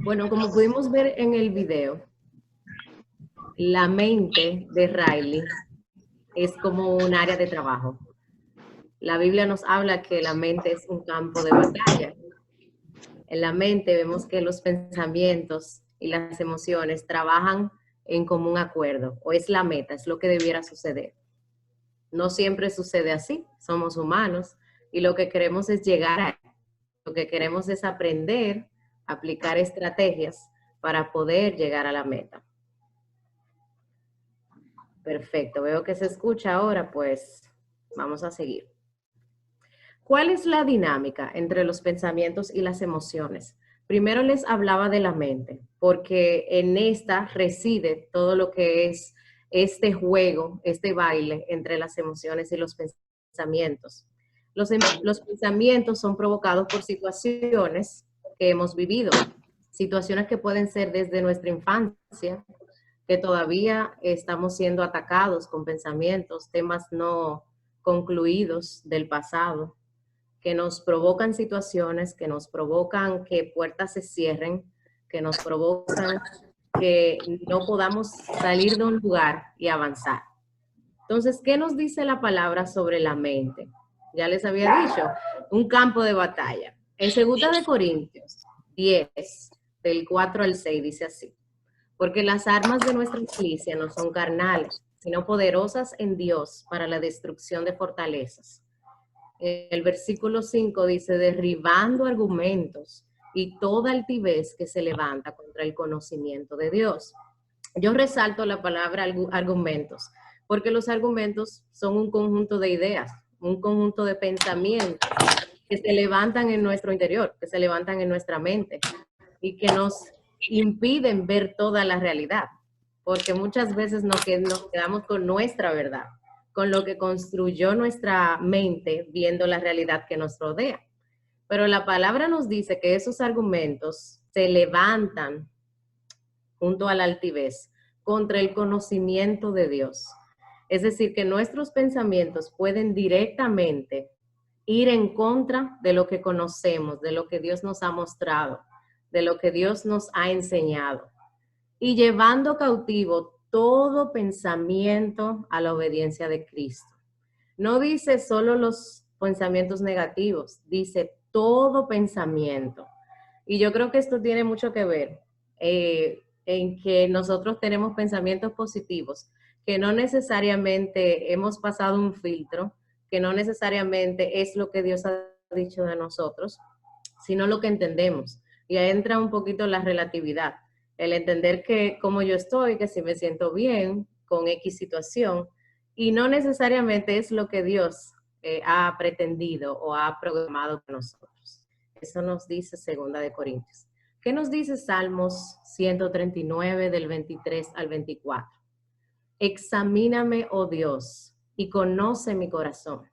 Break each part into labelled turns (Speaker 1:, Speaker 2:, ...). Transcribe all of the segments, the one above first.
Speaker 1: Bueno, como pudimos ver en el video, la mente de Riley es como un área de trabajo. La Biblia nos habla que la mente es un campo de batalla. En la mente vemos que los pensamientos y las emociones trabajan en común acuerdo, o es la meta, es lo que debiera suceder. No siempre sucede así, somos humanos y lo que queremos es llegar a él. Lo que queremos es aprender, aplicar estrategias para poder llegar a la meta. Perfecto, veo que se escucha ahora, pues vamos a seguir. ¿Cuál es la dinámica entre los pensamientos y las emociones? Primero les hablaba de la mente, porque en esta reside todo lo que es este juego, este baile entre las emociones y los pensamientos. Los pensamientos son provocados por situaciones que hemos vivido, situaciones que pueden ser desde nuestra infancia, que todavía estamos siendo atacados con pensamientos, temas no concluidos del pasado, que nos provocan situaciones, que nos provocan que puertas se cierren, que nos provocan que no podamos salir de un lugar y avanzar. Entonces, ¿qué nos dice la palabra sobre la mente? Ya les había dicho, un campo de batalla. En 2 Corintios 10, del 4 al 6, dice así: porque las armas de nuestra milicia no son carnales, sino poderosas en Dios para la destrucción de fortalezas. El versículo 5 dice, derribando argumentos y toda altivez que se levanta contra el conocimiento de Dios. Yo resalto la palabra argumentos, porque los argumentos son un conjunto de ideas, un conjunto de pensamientos que se levantan en nuestro interior, que se levantan en nuestra mente y que nos impiden ver toda la realidad, porque muchas veces nos quedamos con nuestra verdad, con lo que construyó nuestra mente viendo la realidad que nos rodea. Pero la palabra nos dice que esos argumentos se levantan junto a la altivez contra el conocimiento de Dios. Es decir, que nuestros pensamientos pueden directamente ir en contra de lo que conocemos, de lo que Dios nos ha mostrado, de lo que Dios nos ha enseñado, y llevando cautivo todo pensamiento a la obediencia de Cristo. No dice solo los pensamientos negativos, dice todo pensamiento. Y yo creo que esto tiene mucho que ver en que nosotros tenemos pensamientos positivos, que no necesariamente hemos pasado un filtro, que no necesariamente es lo que Dios ha dicho de nosotros, sino lo que entendemos. Y ahí entra un poquito la relatividad, el entender que como yo estoy, que si me siento bien con X situación, y no necesariamente es lo que Dios ha pretendido o ha programado para nosotros. Eso nos dice 2 Corintios. ¿Qué nos dice Salmos 139 del 23 al 24? Examíname, oh Dios, y conoce mi corazón.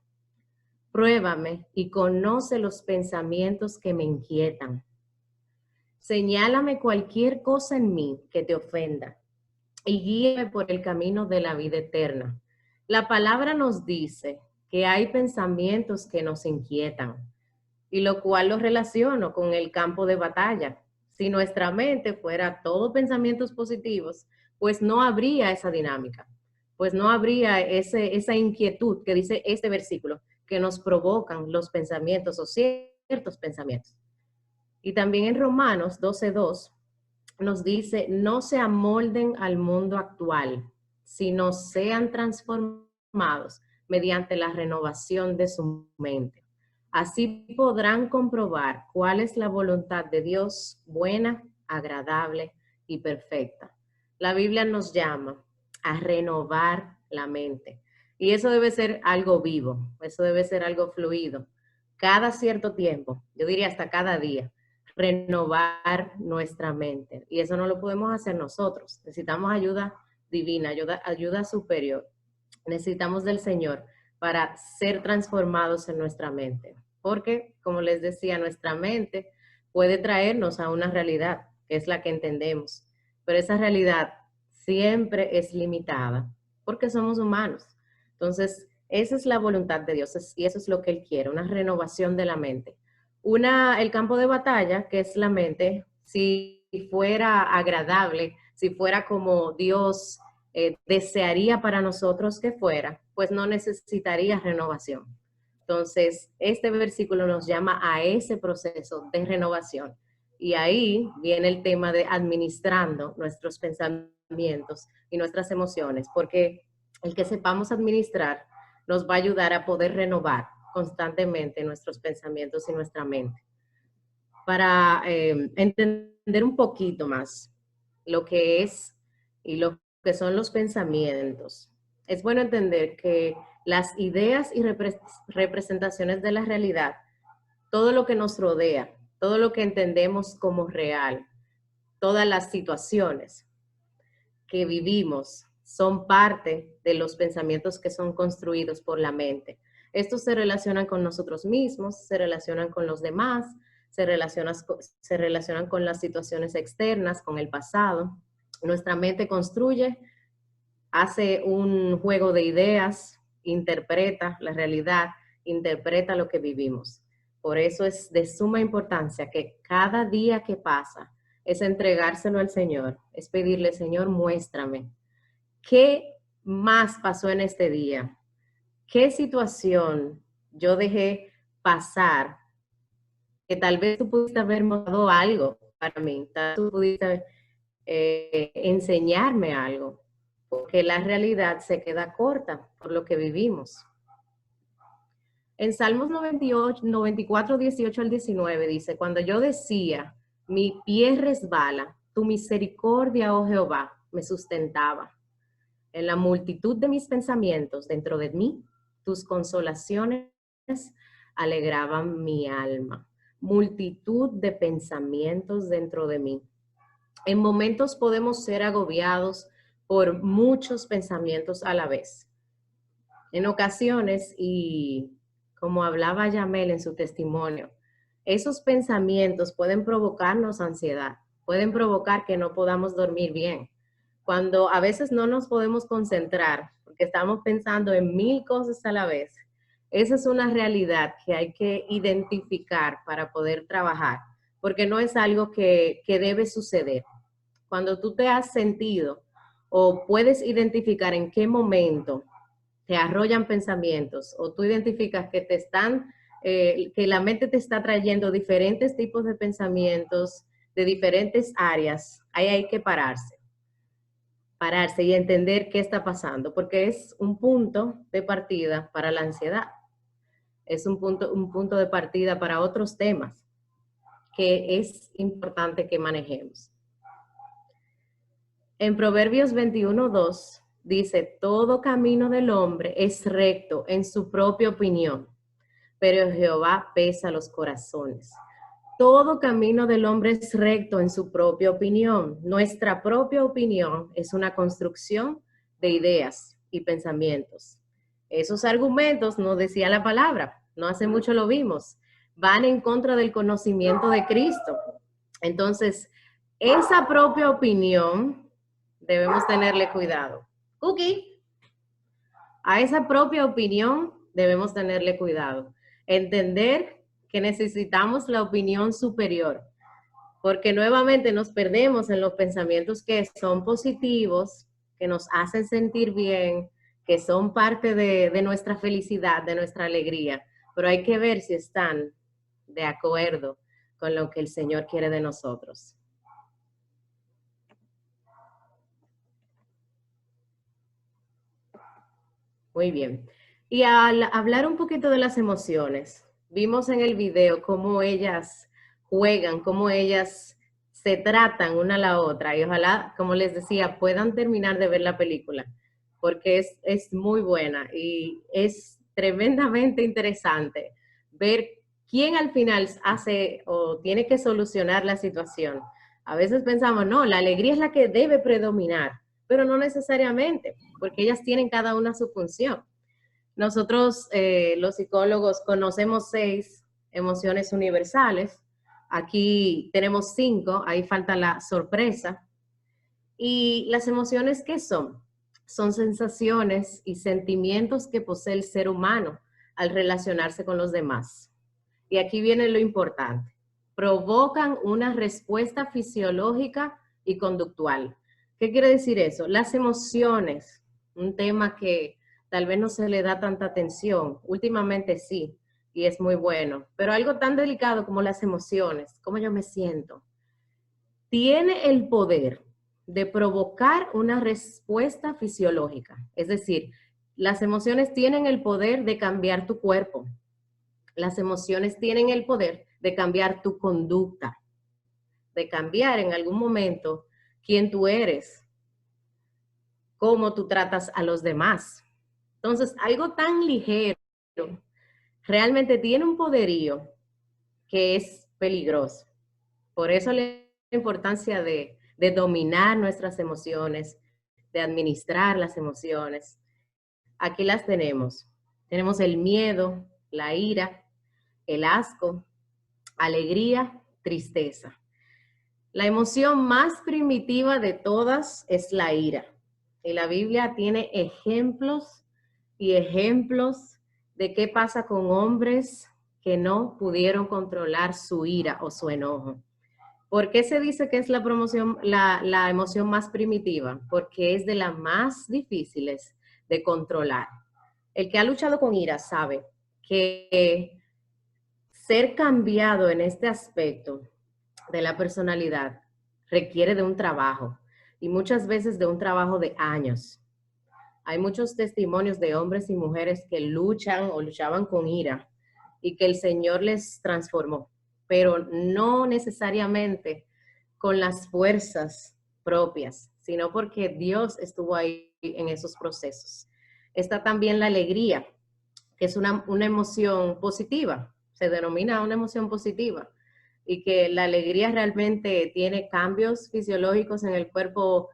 Speaker 1: Pruébame y conoce los pensamientos que me inquietan. Señálame cualquier cosa en mí que te ofenda y guíame por el camino de la vida eterna. La palabra nos dice que hay pensamientos que nos inquietan, y lo cual lo relaciono con el campo de batalla. Si nuestra mente fuera todo pensamientos positivos, pues no habría esa dinámica, pues no habría esa inquietud que dice este versículo, que nos provocan los pensamientos o ciertos pensamientos. Y también en Romanos 12:2 nos dice, no se amolden al mundo actual, sino sean transformados mediante la renovación de su mente. Así podrán comprobar cuál es la voluntad de Dios, buena, agradable y perfecta. La Biblia nos llama a renovar la mente. Y eso debe ser algo vivo, eso debe ser algo fluido. Cada cierto tiempo, yo diría hasta cada día, renovar nuestra mente. Y eso no lo podemos hacer nosotros. Necesitamos ayuda divina, ayuda superior. Necesitamos del Señor para ser transformados en nuestra mente. Porque, como les decía, nuestra mente puede traernos a una realidad, que es la que entendemos. Pero esa realidad siempre es limitada, porque somos humanos. Entonces, esa es la voluntad de Dios y eso es lo que Él quiere, una renovación de la mente. El campo de batalla, que es la mente, si fuera agradable, si fuera como Dios desearía para nosotros que fuera, pues no necesitaría renovación. Entonces, este versículo nos llama a ese proceso de renovación. Y ahí viene el tema de administrando nuestros pensamientos y nuestras emociones, porque el que sepamos administrar nos va a ayudar a poder renovar constantemente nuestros pensamientos y nuestra mente. Para entender un poquito más lo que es y lo que son los pensamientos, es bueno entender que las ideas y representaciones de la realidad, todo lo que nos rodea, todo lo que entendemos como real, todas las situaciones que vivimos son parte de los pensamientos que son construidos por la mente. Estos se relacionan con nosotros mismos, se relacionan con los demás, se relacionan con las situaciones externas, con el pasado. Nuestra mente construye, hace un juego de ideas, interpreta la realidad, interpreta lo que vivimos. Por eso es de suma importancia que cada día que pasa es entregárselo al Señor, es pedirle, Señor, muéstrame qué más pasó en este día, qué situación yo dejé pasar, que tal vez tú pudiste haber mostrado algo para mí, tal vez tú pudiste enseñarme algo, porque la realidad se queda corta por lo que vivimos. En Salmos 98, 94, 18 al 19 dice, cuando yo decía, mi pie resbala, tu misericordia, oh Jehová, me sustentaba. En la multitud de mis pensamientos dentro de mí, tus consolaciones alegraban mi alma. Multitud de pensamientos dentro de mí. En momentos podemos ser agobiados por muchos pensamientos a la vez. En ocasiones, y como hablaba Yamel en su testimonio, esos pensamientos pueden provocarnos ansiedad, pueden provocar que no podamos dormir bien. Cuando a veces no nos podemos concentrar porque estamos pensando en 1000 cosas a la vez, esa es una realidad que hay que identificar para poder trabajar, porque no es algo que debe suceder. Cuando tú te has sentido o puedes identificar en qué momento te arrollan pensamientos o tú identificas que te están, que la mente te está trayendo diferentes tipos de pensamientos de diferentes áreas, ahí hay que pararse y entender qué está pasando, porque es un punto de partida para la ansiedad, es un punto de partida para otros temas que es importante que manejemos. En Proverbios 21:2 dice, todo camino del hombre es recto en su propia opinión, pero Jehová pesa los corazones. Todo camino del hombre es recto en su propia opinión. Nuestra propia opinión es una construcción de ideas y pensamientos. Esos argumentos, nos decía la palabra, no hace mucho lo vimos, van en contra del conocimiento de Cristo. Entonces, esa propia opinión debemos tenerle cuidado. Cookie, a esa propia opinión debemos tenerle cuidado. Entender que necesitamos la opinión superior, porque nuevamente nos perdemos en los pensamientos que son positivos, que nos hacen sentir bien, que son parte de nuestra felicidad, de nuestra alegría, pero hay que ver si están de acuerdo con lo que el Señor quiere de nosotros. Muy bien. Y al hablar un poquito de las emociones, vimos en el video cómo ellas juegan, cómo ellas se tratan una a la otra y ojalá, como les decía, puedan terminar de ver la película porque es muy buena y es tremendamente interesante ver quién al final hace o tiene que solucionar la situación. A veces pensamos, no, la alegría es la que debe predominar, pero no necesariamente, porque ellas tienen cada una su función. Nosotros, los psicólogos, conocemos 6 emociones universales. Aquí tenemos 5, ahí falta la sorpresa. Y las emociones, ¿qué son? Son sensaciones y sentimientos que posee el ser humano al relacionarse con los demás. Y aquí viene lo importante. provocan una respuesta fisiológica y conductual. ¿Qué quiere decir eso? Las emociones, un tema que tal vez no se le da tanta atención, últimamente sí, y es muy bueno, pero algo tan delicado como las emociones, cómo yo me siento, tiene el poder de provocar una respuesta fisiológica. Es decir, las emociones tienen el poder de cambiar tu cuerpo. Las emociones tienen el poder de cambiar tu conducta, de cambiar en algún momento quién tú eres, cómo tú tratas a los demás. Entonces, algo tan ligero realmente tiene un poderío que es peligroso. Por eso la importancia de dominar nuestras emociones, de administrar las emociones. Aquí las tenemos. Tenemos el miedo, la ira, el asco, alegría, tristeza. La emoción más primitiva de todas es la ira. Y la Biblia tiene ejemplos y ejemplos de qué pasa con hombres que no pudieron controlar su ira o su enojo. ¿Por qué se dice que es la emoción más primitiva? Porque es de las más difíciles de controlar. El que ha luchado con ira sabe que ser cambiado en este aspecto de la personalidad requiere de un trabajo y muchas veces de un trabajo de años. Hay muchos testimonios de hombres y mujeres que luchan o luchaban con ira y que el Señor les transformó, pero no necesariamente con las fuerzas propias, sino porque Dios estuvo ahí en esos procesos. Está también la alegría, que es una emoción positiva, se denomina una emoción positiva, y que la alegría realmente tiene cambios fisiológicos en el cuerpo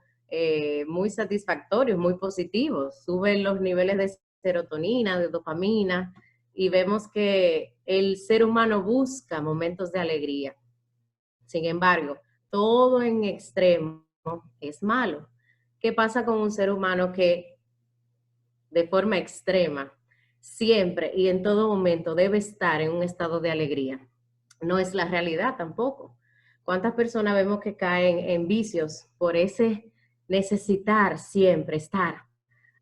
Speaker 1: muy satisfactorios, muy positivos. Suben los niveles de serotonina, de dopamina, y vemos que el ser humano busca momentos de alegría. Sin embargo, todo en extremo es malo. ¿Qué pasa con un ser humano que de forma extrema siempre y en todo momento debe estar en un estado de alegría? No es la realidad tampoco. ¿Cuántas personas vemos que caen en vicios por ese necesitar siempre estar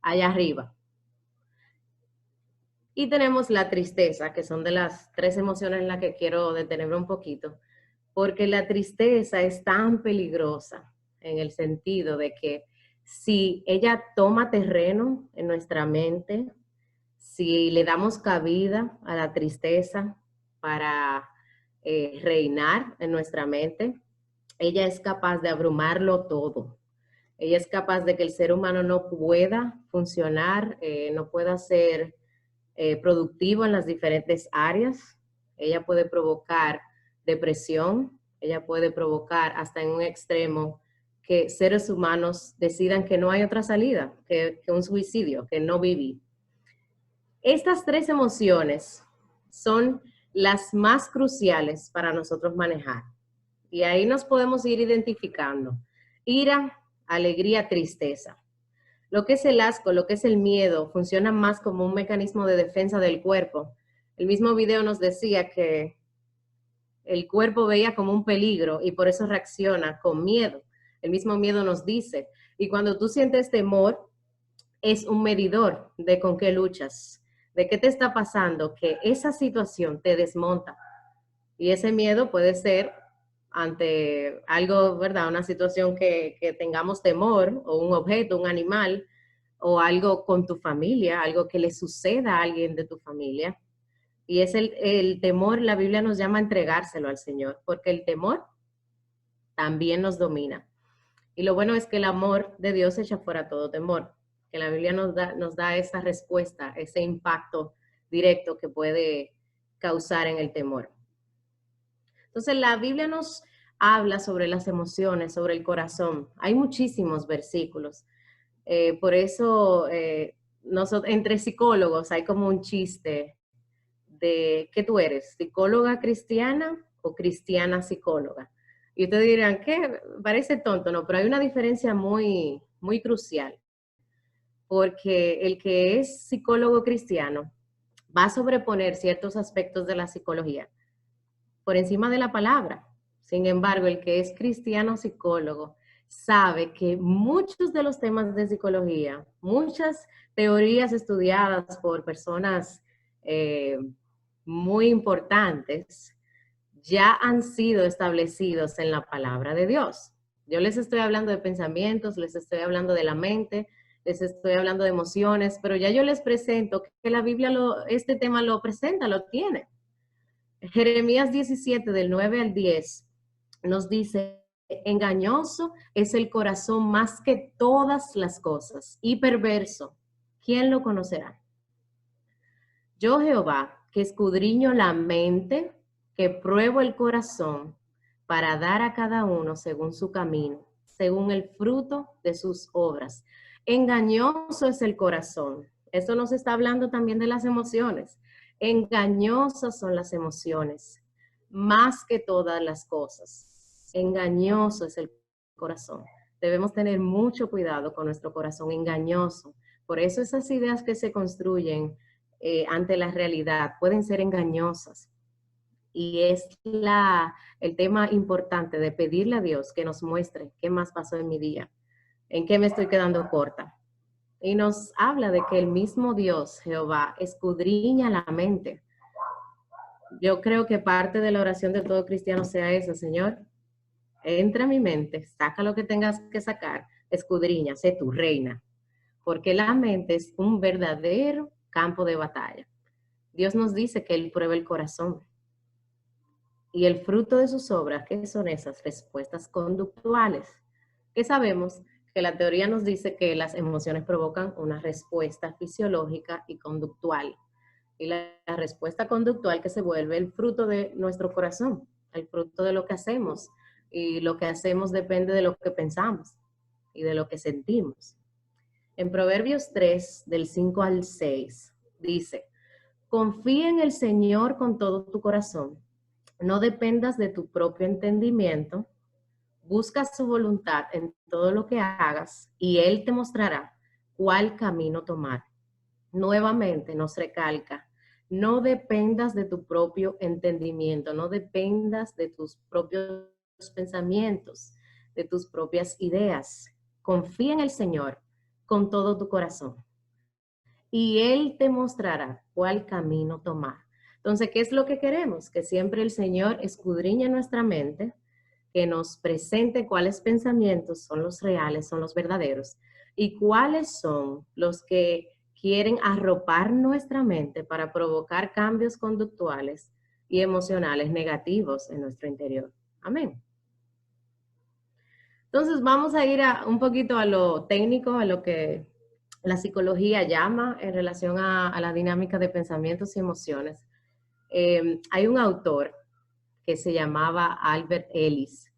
Speaker 1: allá arriba? Y tenemos la tristeza, que son de las tres emociones en las que quiero detenerme un poquito, porque la tristeza es tan peligrosa en el sentido de que si ella toma terreno en nuestra mente, si le damos cabida a la tristeza para reinar en nuestra mente, ella es capaz de abrumarlo todo. Ella es capaz de que el ser humano no pueda funcionar, no pueda ser productivo en las diferentes áreas. Ella puede provocar depresión, ella puede provocar hasta en un extremo que seres humanos decidan que no hay otra salida, que un suicidio, que no vivir. Estas tres emociones son las más cruciales para nosotros manejar. Y ahí nos podemos ir identificando. Ira, alegría, tristeza. Lo que es el asco, lo que es el miedo, funciona más como un mecanismo de defensa del cuerpo. El mismo video nos decía que el cuerpo veía como un peligro y por eso reacciona con miedo. El mismo miedo nos dice. Y cuando tú sientes temor, es un medidor de con qué luchas, de qué te está pasando, que esa situación te desmonta. Y ese miedo puede ser ante algo, ¿verdad? Una situación que tengamos temor, o un objeto, un animal, o algo con tu familia, algo que le suceda a alguien de tu familia. Y es el temor, la Biblia nos llama a entregárselo al Señor, porque el temor también nos domina. Y lo bueno es que el amor de Dios echa fuera todo temor, que la Biblia nos da esa respuesta, ese impacto directo que puede causar en el temor. Entonces, la Biblia nos habla sobre las emociones, sobre el corazón. Hay muchísimos versículos. Por eso, entre psicólogos hay como un chiste de ¿qué tú eres? ¿Psicóloga cristiana o cristiana psicóloga? Y ustedes dirán, ¿qué? Parece tonto, ¿no? Pero hay una diferencia muy, muy crucial, porque el que es psicólogo cristiano va a sobreponer ciertos aspectos de la psicología. por encima de la palabra. Sin embargo, el que es cristiano psicólogo sabe que muchos de los temas de psicología, muchas teorías estudiadas por personas muy importantes, ya han sido establecidos en la palabra de Dios. Yo les estoy hablando de pensamientos, les estoy hablando de la mente, les estoy hablando de emociones, pero ya yo les presento que la Biblia este tema lo presenta, lo tiene. Jeremías 17, del 9 al 10, nos dice: engañoso es el corazón más que todas las cosas, y perverso, ¿quién lo conocerá? Yo, Jehová, que escudriño la mente, que pruebo el corazón, para dar a cada uno según su camino, según el fruto de sus obras. Engañoso es el corazón. Esto nos está hablando también de las emociones. Engañosas son las emociones, más que todas las cosas. Engañoso es el corazón. Debemos tener mucho cuidado con nuestro corazón engañoso. Por eso esas ideas que se construyen ante la realidad pueden ser engañosas. Y es el tema importante de pedirle a Dios que nos muestre qué más pasó en mi día, en qué me estoy quedando corta. Y nos habla de que el mismo Dios, Jehová, escudriña la mente. Yo creo que parte de la oración de todo cristiano sea esa: Señor, entra a mi mente, saca lo que tengas que sacar, escudriña, sé tu reina. Porque la mente es un verdadero campo de batalla. Dios nos dice que Él prueba el corazón. Y el fruto de sus obras, ¿qué son esas? Respuestas conductuales. Que sabemos que la teoría nos dice que las emociones provocan una respuesta fisiológica y conductual. Y la respuesta conductual que se vuelve el fruto de nuestro corazón, el fruto de lo que hacemos. Y lo que hacemos depende de lo que pensamos y de lo que sentimos. En Proverbios 3, del 5 al 6, dice: confía en el Señor con todo tu corazón. No dependas de tu propio entendimiento. Busca su voluntad en todo lo que hagas y Él te mostrará cuál camino tomar. Nuevamente nos recalca: no dependas de tu propio entendimiento, no dependas de tus propios pensamientos, de tus propias ideas. Confía en el Señor con todo tu corazón y Él te mostrará cuál camino tomar. Entonces, ¿qué es lo que queremos? Que siempre el Señor escudriñe nuestra mente, que nos presente cuáles pensamientos son los reales, son los verdaderos, y cuáles son los que quieren arropar nuestra mente para provocar cambios conductuales y emocionales negativos en nuestro interior. Amén. Entonces, vamos a ir un poquito a lo técnico, a lo que la psicología llama en relación a la dinámica de pensamientos y emociones. Hay un autor que se llamaba Albert Ellis,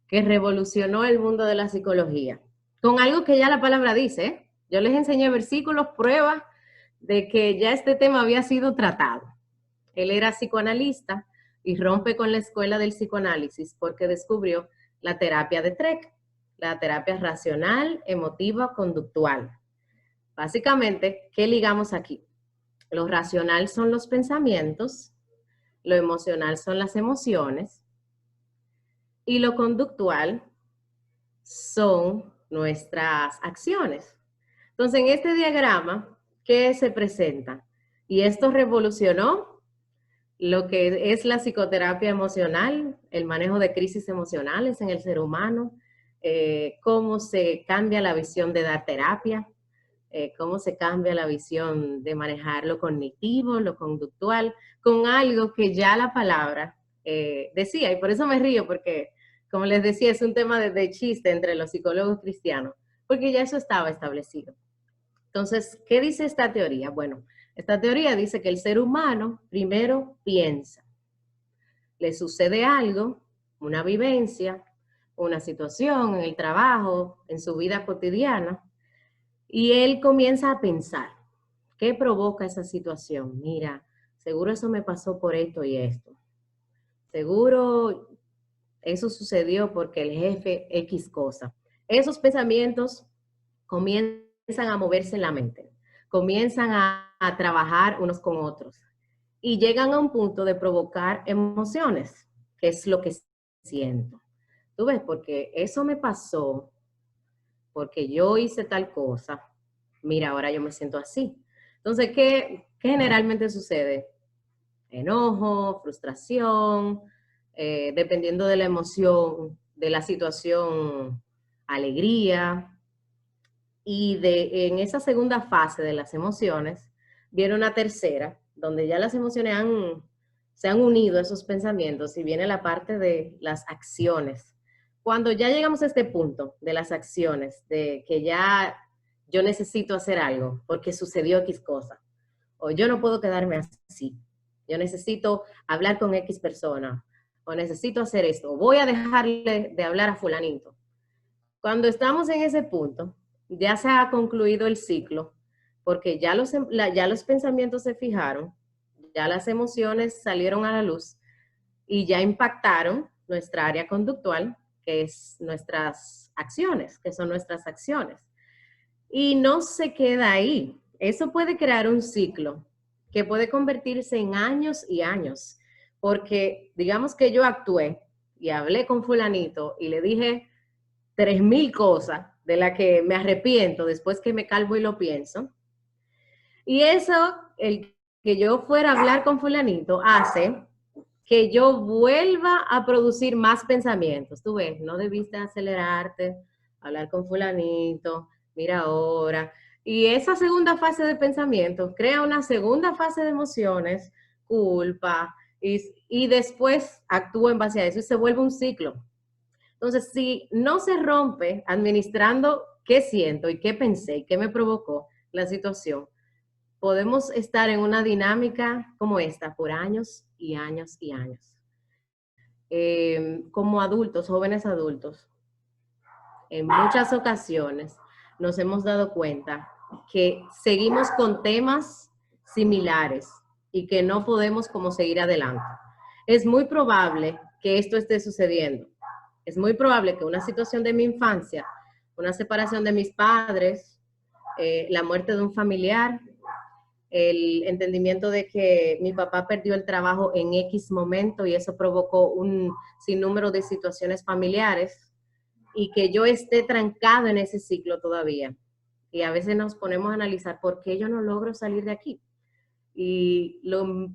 Speaker 1: que revolucionó el mundo de la psicología, con algo que ya la palabra dice, ¿eh? Yo les enseñé versículos, pruebas de que ya este tema había sido tratado. Él era psicoanalista y rompe con la escuela del psicoanálisis porque descubrió la terapia de Treck, la terapia racional, emotiva, conductual. Básicamente, ¿qué ligamos aquí? Lo racional son los pensamientos, lo emocional son las emociones y lo conductual son nuestras acciones. Entonces, en este diagrama, ¿qué se presenta? Y esto revolucionó lo que es la psicoterapia emocional, el manejo de crisis emocionales en el ser humano, cómo se cambia la visión de dar terapia, cómo se cambia la visión de manejar lo cognitivo, lo conductual, con algo que ya la palabra decía. Y por eso me río, porque, como les decía, es un tema de chiste entre los psicólogos cristianos, porque ya eso estaba establecido. Entonces, ¿qué dice esta teoría? Bueno, esta teoría dice que el ser humano primero piensa. Le sucede algo, una vivencia, una situación en el trabajo, en su vida cotidiana, y él comienza a pensar, ¿qué provoca esa situación? Mira, seguro eso me pasó por esto y esto. Seguro eso sucedió porque el jefe X cosa. Esos pensamientos comienzan a moverse en la mente, comienzan a trabajar unos con otros y llegan a un punto de provocar emociones. qué es lo que siento. Tú ves, porque eso me pasó, porque yo hice tal cosa, mira, ahora yo me siento así. Entonces, ¿qué generalmente sucede? Enojo, frustración, dependiendo de la emoción, de la situación, alegría. Y en esa segunda fase de las emociones, viene una tercera, donde ya las emociones se han unido a esos pensamientos y viene la parte de las acciones. Cuando ya llegamos a este punto de las acciones, de que ya yo necesito hacer algo porque sucedió X cosa, o yo no puedo quedarme así, yo necesito hablar con X persona, o necesito hacer esto, o voy a dejarle de hablar a fulanito. Cuando estamos en ese punto, ya se ha concluido el ciclo, porque ya los pensamientos se fijaron, ya las emociones salieron a la luz y ya impactaron nuestra área conductual, que es nuestras acciones, que son nuestras acciones. Y no se queda ahí. Eso puede crear un ciclo que puede convertirse en años y años, porque digamos que yo actué y hablé con fulanito y le dije 3000 cosas de las que me arrepiento después que me calvo y lo pienso. Y eso, el que yo fuera a hablar con fulanito, hace que yo vuelva a producir más pensamientos. Tú ves, no debiste acelerarte, hablar con fulanito, mira ahora. Y esa segunda fase de pensamiento crea una segunda fase de emociones, culpa, y después actúa en base a eso y se vuelve un ciclo. Entonces, si no se rompe administrando qué siento y qué pensé y qué me provocó la situación, podemos estar en una dinámica como esta por años y años y años. Como adultos, jóvenes adultos, en muchas ocasiones nos hemos dado cuenta que seguimos con temas similares y que no podemos como seguir adelante. Es muy probable que esto esté sucediendo. Es muy probable que una situación de mi infancia, una separación de mis padres, la muerte de un familiar, el entendimiento de que mi papá perdió el trabajo en X momento y eso provocó un sinnúmero de situaciones familiares y que yo esté trancado en ese ciclo todavía. Y a veces nos ponemos a analizar por qué yo no logro salir de aquí. Y lo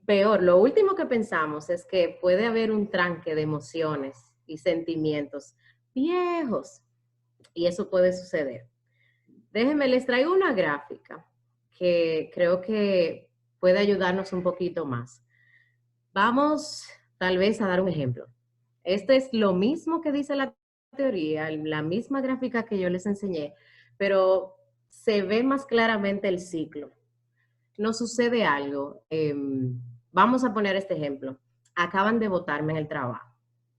Speaker 1: peor, lo último que pensamos es que puede haber un tranque de emociones y sentimientos viejos y eso puede suceder. Déjenme, les traigo una gráfica que creo que puede ayudarnos un poquito más. Vamos tal vez a dar un ejemplo. Este es lo mismo que dice la teoría, la misma gráfica que yo les enseñé, pero se ve más claramente el ciclo. Nos sucede algo. Vamos a poner este ejemplo. Acaban de botarme en el trabajo,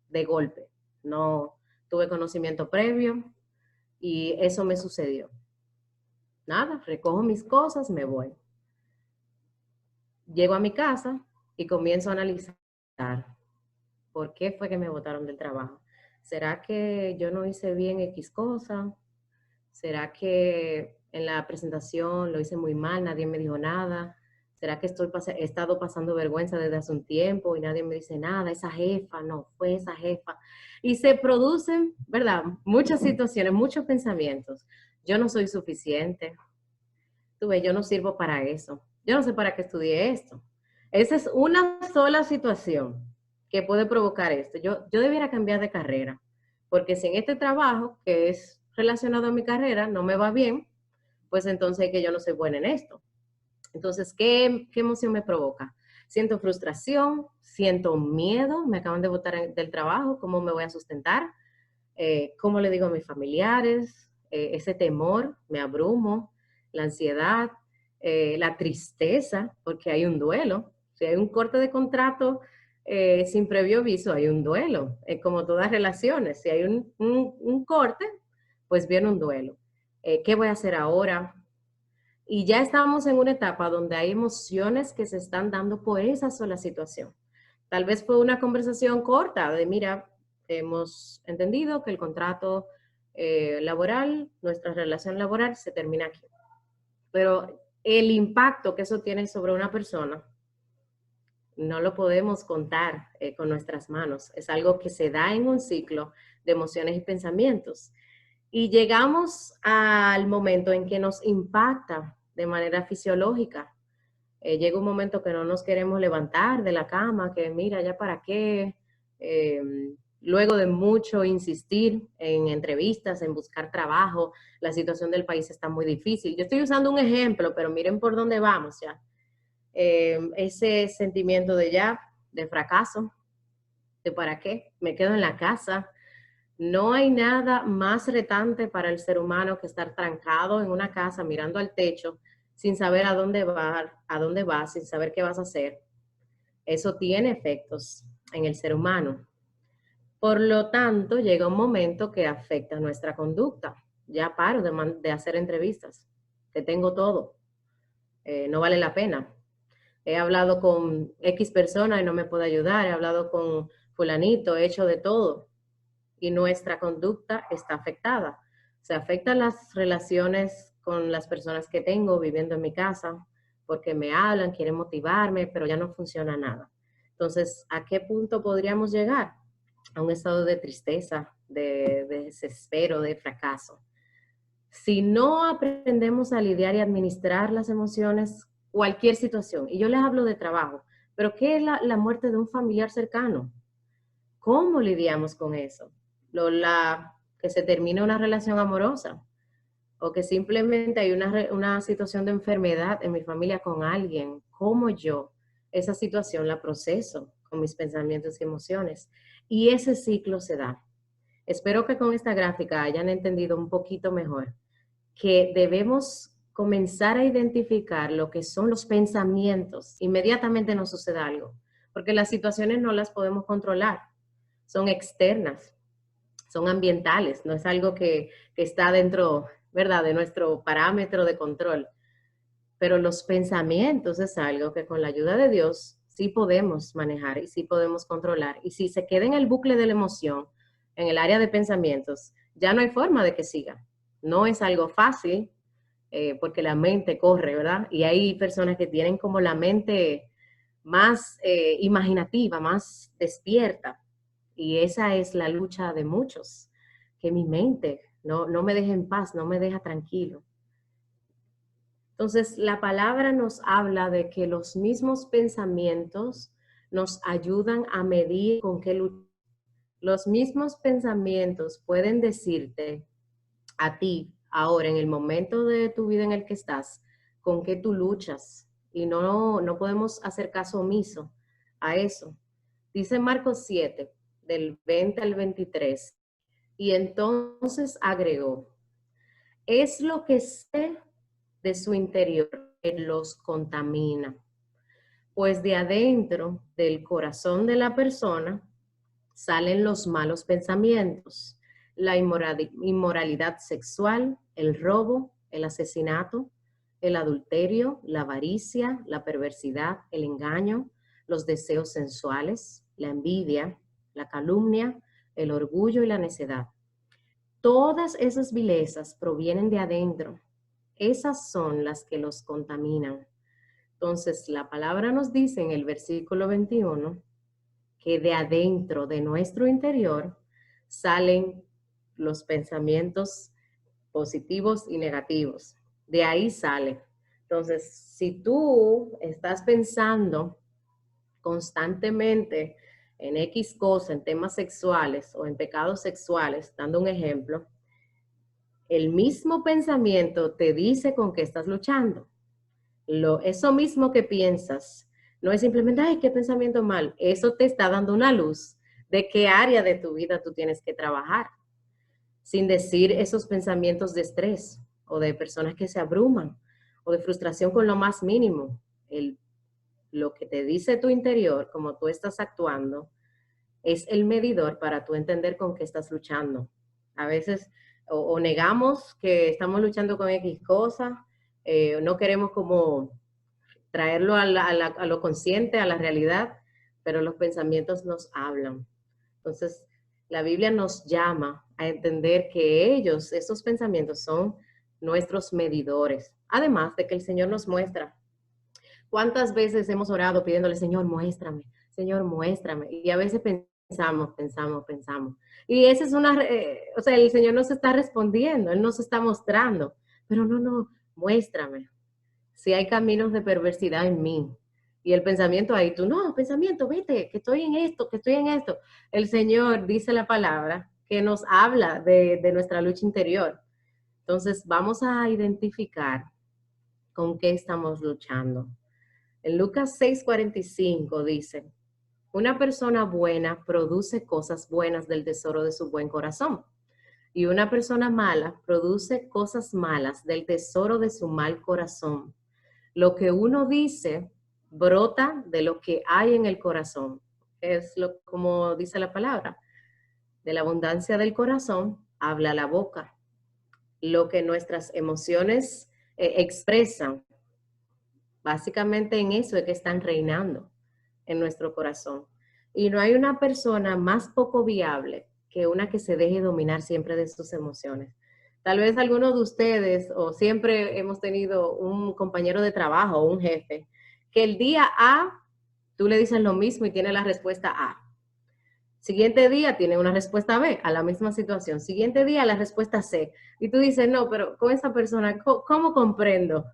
Speaker 1: de golpe. No tuve conocimiento previo y eso me sucedió. Nada, recojo mis cosas, me voy. Llego a mi casa y comienzo a analizar por qué fue que me botaron del trabajo. ¿Será que yo no hice bien X cosa? ¿Será que en la presentación lo hice muy mal, nadie me dijo nada? ¿Será que he estado pasando vergüenza desde hace un tiempo y nadie me dice nada? Esa jefa, no, fue esa jefa. Y se producen, ¿verdad? Muchas situaciones, muchos pensamientos. Yo no soy suficiente. Tú ves, yo no sirvo para eso. Yo no sé para qué estudié esto. Esa es una sola situación que puede provocar esto. Yo debiera cambiar de carrera, porque si en este trabajo, que es relacionado a mi carrera, no me va bien, pues entonces es que yo no soy buena en esto. Entonces, ¿qué emoción me provoca? Siento frustración, siento miedo, me acaban de botar del trabajo, ¿cómo me voy a sustentar? ¿Cómo le digo a mis familiares? Ese temor, me abrumo, la ansiedad, la tristeza, porque hay un duelo. Si hay un corte de contrato sin previo aviso, hay un duelo. Como todas relaciones, si hay un corte, pues viene un duelo. ¿Qué voy a hacer ahora? Y ya estamos en una etapa donde hay emociones que se están dando por esa sola situación. Tal vez fue una conversación corta de, mira, hemos entendido que el contrato laboral, nuestra relación laboral se termina aquí. Pero el impacto que eso tiene sobre una persona no lo podemos contar con nuestras manos. Es algo que se da en un ciclo de emociones y pensamientos. Y llegamos al momento en que nos impacta de manera fisiológica. Llega un momento que no nos queremos levantar de la cama, que mira, ya para qué. Eh, Luego de mucho insistir en entrevistas, en buscar trabajo, la situación del país está muy difícil. Yo estoy usando un ejemplo, pero miren por dónde vamos ya. Ese sentimiento de ya, de fracaso, de para qué, me quedo en la casa. No hay nada más retante para el ser humano que estar trancado en una casa mirando al techo sin saber a dónde vas, sin saber qué vas a hacer. Eso tiene efectos en el ser humano. Por lo tanto, llega un momento que afecta nuestra conducta. Ya paro de hacer entrevistas. Te tengo todo. No vale la pena. He hablado con X persona y no me puede ayudar. He hablado con fulanito, he hecho de todo. Y nuestra conducta está afectada. Se afectan las relaciones con las personas que tengo viviendo en mi casa, porque me hablan, quieren motivarme, pero ya no funciona nada. Entonces, ¿a qué punto podríamos llegar? A un estado de tristeza, de desespero, de fracaso. Si no aprendemos a lidiar y administrar las emociones, cualquier situación, y yo les hablo de trabajo, pero ¿qué es la muerte de un familiar cercano? ¿Cómo lidiamos con eso? Que se termine una relación amorosa o que simplemente hay una situación de enfermedad en mi familia con alguien. ¿Cómo yo esa situación la proceso con mis pensamientos y emociones? Y ese ciclo se da. Espero que con esta gráfica hayan entendido un poquito mejor que debemos comenzar a identificar lo que son los pensamientos. Inmediatamente nos sucede algo, porque las situaciones no las podemos controlar, son externas, son ambientales, no es algo que está dentro, ¿verdad?, de nuestro parámetro de control. Pero los pensamientos es algo que con la ayuda de Dios sí podemos manejar y sí podemos controlar. Y si se queda en el bucle de la emoción, en el área de pensamientos, ya no hay forma de que siga. No es algo fácil porque la mente corre, ¿verdad? Y hay personas que tienen como la mente más imaginativa, más despierta. Y esa es la lucha de muchos, que mi mente no me deja en paz, no me deja tranquilo. Entonces, la palabra nos habla de que los mismos pensamientos nos ayudan a medir con qué luchar. Los mismos pensamientos pueden decirte a ti, ahora, en el momento de tu vida en el que estás, con qué tú luchas. Y no podemos hacer caso omiso a eso. Dice Marcos 7, del 20 al 23. Y entonces agregó, es lo que sé de su interior que los contamina, pues de adentro del corazón de la persona salen los malos pensamientos, la inmoralidad sexual, el robo, el asesinato, el adulterio, la avaricia, la perversidad, el engaño, los deseos sensuales, la envidia, la calumnia, el orgullo y la necedad. Todas esas vilezas provienen de adentro. Esas son las que los contaminan. Entonces, la palabra nos dice en el versículo 21 que de adentro, de nuestro interior, salen los pensamientos positivos y negativos. De ahí sale. Entonces, si tú estás pensando constantemente en X cosa, en temas sexuales o en pecados sexuales, dando un ejemplo, el mismo pensamiento te dice con qué estás luchando. Eso mismo que piensas, no es simplemente, ay, qué pensamiento mal. Eso te está dando una luz de qué área de tu vida tú tienes que trabajar. Sin decir esos pensamientos de estrés o de personas que se abruman o de frustración con lo más mínimo. Lo que te dice tu interior, como tú estás actuando, es el medidor para tú entender con qué estás luchando. A veces o negamos que estamos luchando con X cosa, no queremos como traerlo a lo consciente, a la realidad, pero los pensamientos nos hablan. Entonces, la Biblia nos llama a entender que esos pensamientos son nuestros medidores. Además de que el Señor nos muestra ¿Cuántas veces hemos orado pidiéndole, Señor, muéstrame, Señor, muéstrame? Y a veces pensamos. Y esa es o sea, el Señor nos está respondiendo, Él nos está mostrando, pero no, muéstrame. Si hay caminos de perversidad en mí, y el pensamiento ahí, tú, no, pensamiento, vete, que estoy en esto, que estoy en esto. El Señor dice la palabra que nos habla de nuestra lucha interior. Entonces, vamos a identificar con qué estamos luchando. En Lucas 6:45 dice, una persona buena produce cosas buenas del tesoro de su buen corazón. Y una persona mala produce cosas malas del tesoro de su mal corazón. Lo que uno dice brota de lo que hay en el corazón. Como dice la palabra. De la abundancia del corazón habla la boca. Lo que nuestras emociones expresan, básicamente en eso es que están reinando en nuestro corazón. Y no hay una persona más poco viable que una que se deje dominar siempre de sus emociones. Tal vez algunos de ustedes, o siempre hemos tenido un compañero de trabajo o un jefe, que el día A, tú le dices lo mismo y tiene la respuesta A. Siguiente día tiene una respuesta B a la misma situación. Siguiente día la respuesta C. Y tú dices, no, pero con esa persona, ¿cómo comprendo?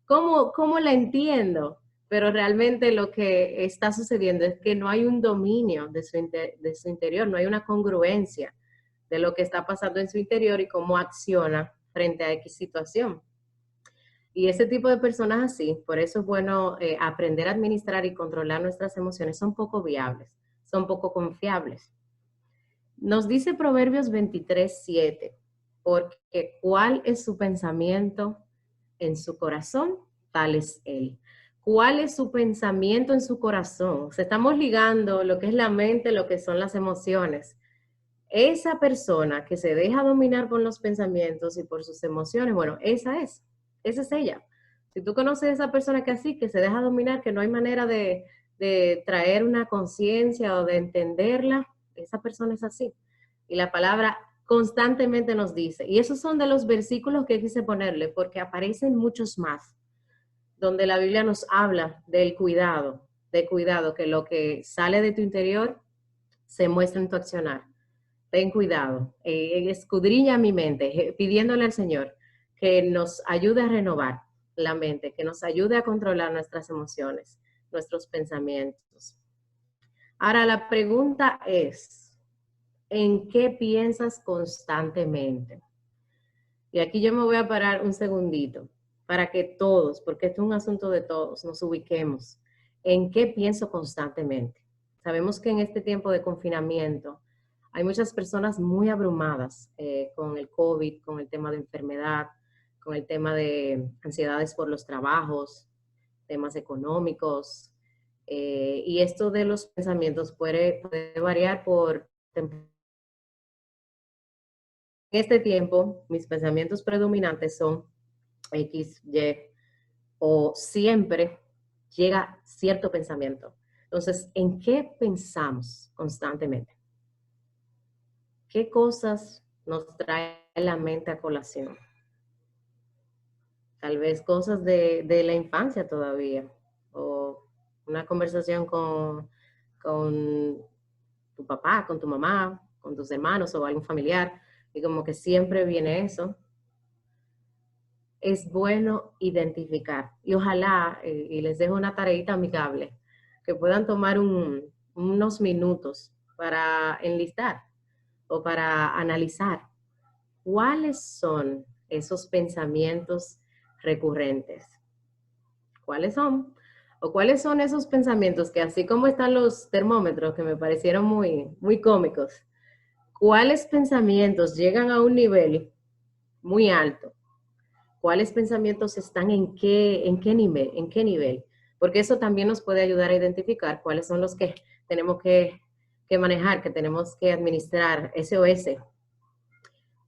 Speaker 1: ¿Cómo la entiendo? Pero realmente lo que está sucediendo es que no hay un dominio de su interior, no hay una congruencia de lo que está pasando en su interior y cómo acciona frente a X situación. Y ese tipo de personas así, por eso es bueno aprender a administrar y controlar nuestras emociones, son poco viables, son poco confiables. Nos dice Proverbios 23:7, porque ¿cuál es su pensamiento en su corazón? Tal es él. ¿Cuál es su pensamiento en su corazón? O sea, estamos ligando lo que es la mente, lo que son las emociones. Esa persona que se deja dominar por los pensamientos y por sus emociones, bueno, esa es ella. Si tú conoces a esa persona que así, que se deja dominar, que no hay manera de traer una conciencia o de entenderla, esa persona es así. Y la palabra constantemente nos dice, y esos son de los versículos que quise ponerle, porque aparecen muchos más, donde la Biblia nos habla del cuidado, que lo que sale de tu interior se muestra en tu accionar. Ten cuidado, escudriña mi mente, pidiéndole al Señor que nos ayude a renovar la mente, que nos ayude a controlar nuestras emociones, nuestros pensamientos. Ahora la pregunta es, ¿en qué piensas constantemente? Y aquí yo me voy a parar un segundito para que todos, porque esto es un asunto de todos, nos ubiquemos. ¿En qué pienso constantemente? Sabemos que en este tiempo de confinamiento hay muchas personas muy abrumadas con el COVID, con el tema de enfermedad, con el tema de ansiedades por los trabajos, temas económicos. Y esto de los pensamientos puede variar por temporada. En este tiempo, mis pensamientos predominantes son X, Y, o siempre llega cierto pensamiento. Entonces, ¿en qué pensamos constantemente? ¿Qué cosas nos trae la mente a colación? Tal vez cosas de la infancia todavía, o una conversación con tu papá, con tu mamá, con tus hermanos o algún familiar, y como que siempre viene eso. Es bueno identificar. Y ojalá, y les dejo una tareita amigable, que puedan tomar unos minutos para enlistar o para analizar cuáles son esos pensamientos recurrentes. ¿Cuáles son? O cuáles son esos pensamientos que así como están los termómetros que me parecieron muy cómicos, ¿cuáles pensamientos llegan a un nivel muy alto? ¿Cuáles pensamientos están en qué nivel? Porque eso también nos puede ayudar a identificar cuáles son los que tenemos que manejar, que tenemos que administrar, SOS.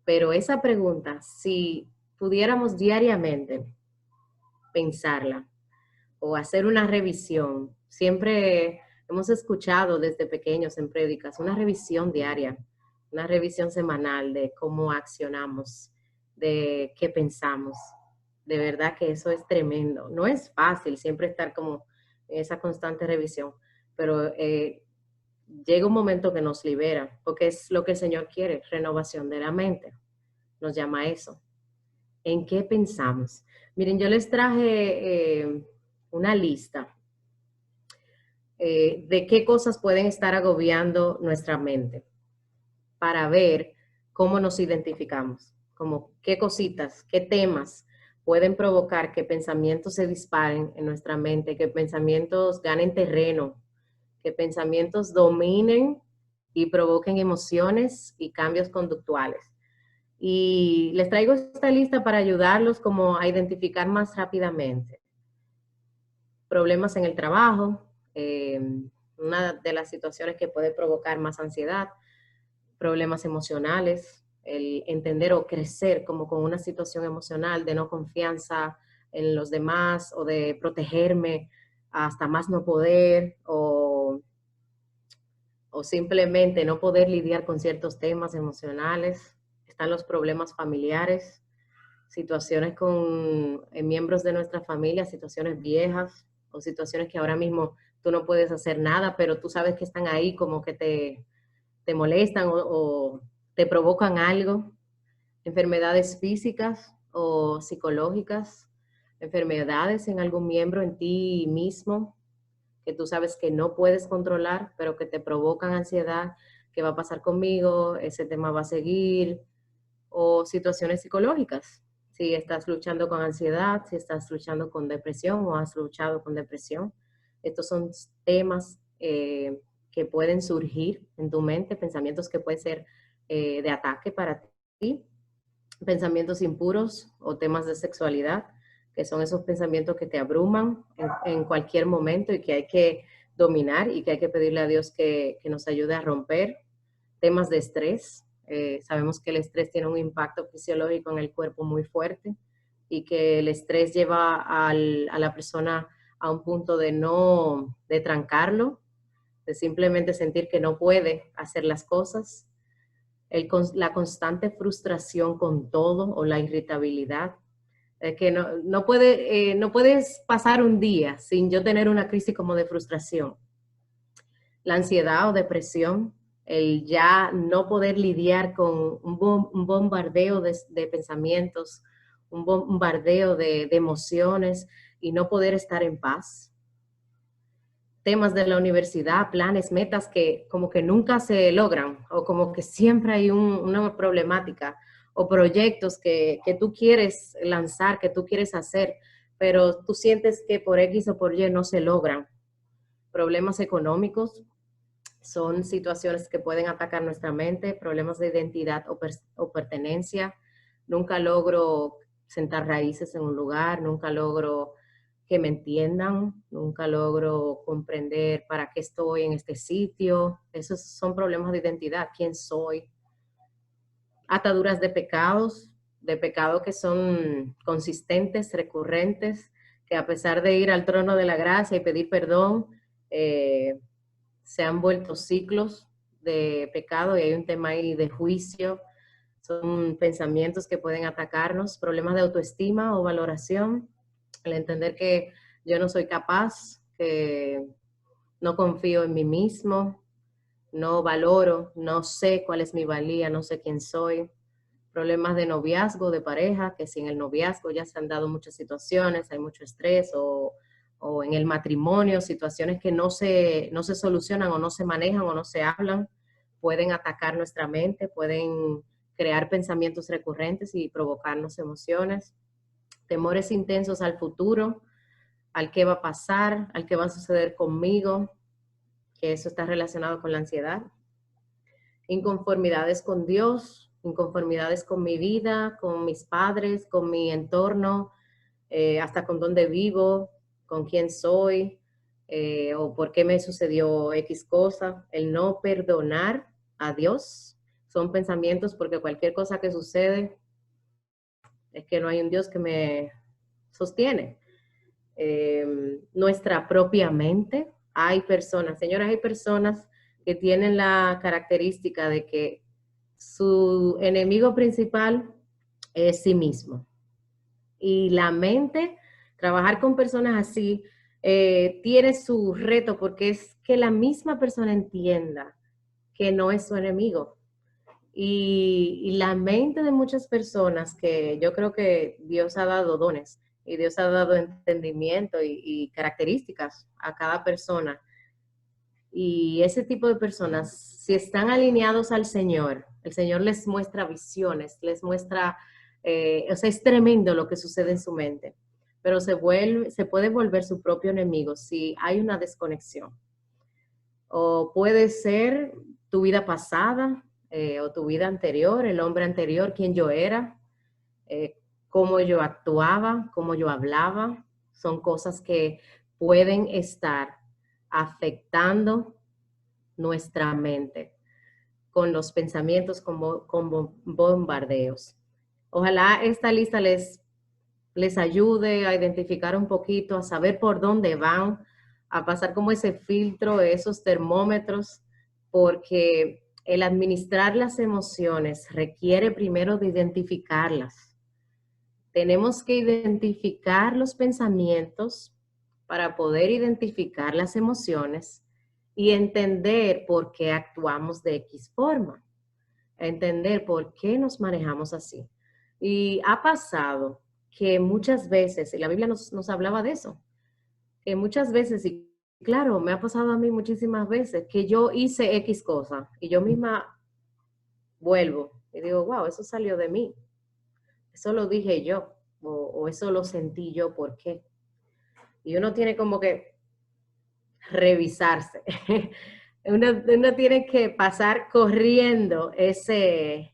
Speaker 1: Pero esa pregunta, si pudiéramos diariamente pensarla o hacer una revisión, siempre hemos escuchado desde pequeños en prédicas, una revisión diaria, una revisión semanal de cómo accionamos, de qué pensamos, De verdad que eso es tremendo. No es fácil siempre estar como en esa constante revisión, pero llega un momento que nos libera, porque es lo que el Señor quiere, renovación de la mente. Nos llama a eso. ¿En qué pensamos? Miren, yo les traje una lista de qué cosas pueden estar agobiando nuestra mente para ver cómo nos identificamos, como qué cositas, qué temas pueden provocar que pensamientos se disparen en nuestra mente, que pensamientos ganen terreno, que pensamientos dominen y provoquen emociones y cambios conductuales. Y les traigo esta lista para ayudarlos como a identificar más rápidamente problemas en el trabajo, una de las situaciones que puede provocar más ansiedad, problemas emocionales, el entender o crecer como con una situación emocional de no confianza en los demás o de protegerme hasta más no poder o simplemente no poder lidiar con ciertos temas emocionales. Están los problemas familiares, situaciones con miembros de nuestra familia, situaciones viejas o situaciones que ahora mismo tú no puedes hacer nada, pero tú sabes que están ahí como que te molestan o te provocan algo, enfermedades físicas o psicológicas, enfermedades en algún miembro en ti mismo que tú sabes que no puedes controlar, pero que te provocan ansiedad, ¿qué va a pasar conmigo? Ese tema va a seguir, o situaciones psicológicas. Si estás luchando con ansiedad, si estás luchando con depresión o has luchado con depresión, estos son temas que pueden surgir en tu mente, pensamientos que pueden ser de ataque para ti, pensamientos impuros o temas de sexualidad, que son esos pensamientos que te abruman en cualquier momento y que hay que dominar y que hay que pedirle a Dios que nos ayude a romper. Temas de estrés. Sabemos que el estrés tiene un impacto fisiológico en el cuerpo muy fuerte y que el estrés lleva a la persona a un punto de trancarlo, de simplemente sentir que no puede hacer las cosas, la constante frustración con todo o la irritabilidad, que no puedes pasar un día sin yo tener una crisis como de frustración. La ansiedad o depresión, el ya no poder lidiar con un bombardeo de pensamientos, un bombardeo de emociones y no poder estar en paz. Temas de la universidad, planes, metas que como que nunca se logran o como que siempre hay una problemática o proyectos que tú quieres lanzar, que tú quieres hacer, pero tú sientes que por X o por Y no se logran. Problemas económicos son situaciones que pueden atacar nuestra mente, problemas de identidad o pertenencia. Nunca logro sentar raíces en un lugar, nunca logro que me entiendan, nunca logro comprender para qué estoy en este sitio. Esos son problemas de identidad, quién soy. Ataduras de pecados que son consistentes, recurrentes, que a pesar de ir al trono de la gracia y pedir perdón, se han vuelto ciclos de pecado y hay un tema ahí de juicio. Son pensamientos que pueden atacarnos, problemas de autoestima o valoración, el entender que yo no soy capaz, que no confío en mí mismo, no valoro, no sé cuál es mi valía, no sé quién soy. Problemas de noviazgo, de pareja, que sin el noviazgo ya se han dado muchas situaciones, hay mucho estrés o en el matrimonio, situaciones que no se solucionan o no se manejan o no se hablan, pueden atacar nuestra mente, pueden crear pensamientos recurrentes y provocarnos emociones, temores intensos al futuro, al qué va a pasar, al qué va a suceder conmigo, que eso está relacionado con la ansiedad, inconformidades con Dios, inconformidades con mi vida, con mis padres, con mi entorno, hasta con dónde vivo, con quién soy, o por qué me sucedió X cosa. El no perdonar a Dios son pensamientos porque cualquier cosa que sucede es que no hay un Dios que me sostiene. Nuestra propia mente. Hay personas, señoras, hay personas que tienen la característica de que su enemigo principal es sí mismo. Y la mente, trabajar con personas así, tiene su reto porque es que la misma persona entienda que no es su enemigo. Y la mente de muchas personas que yo creo que Dios ha dado dones y Dios ha dado entendimiento y características a cada persona. Y ese tipo de personas, si están alineados al Señor, el Señor les muestra visiones, les muestra, o sea, es tremendo lo que sucede en su mente, pero se puede volver su propio enemigo si hay una desconexión. O puede ser tu vida pasada o tu vida anterior, el hombre anterior, quien yo era, eh, cómo yo actuaba, cómo yo hablaba. Son cosas que pueden estar afectando nuestra mente con los pensamientos, con bombardeos. Ojalá esta lista les ayude a identificar un poquito, a saber por dónde van, a pasar como ese filtro, esos termómetros, porque el administrar las emociones requiere primero de identificarlas. Tenemos que identificar los pensamientos para poder identificar las emociones y entender por qué actuamos de X forma, entender por qué nos manejamos así. Y ha pasado que muchas veces, y la Biblia nos hablaba de eso, que muchas veces, y claro, me ha pasado a mí muchísimas veces, que yo hice X cosa y yo misma vuelvo y digo, wow, eso salió de mí, eso lo dije yo, o eso lo sentí yo, ¿por qué? Y uno tiene como que revisarse. Uno tiene que pasar corriendo ese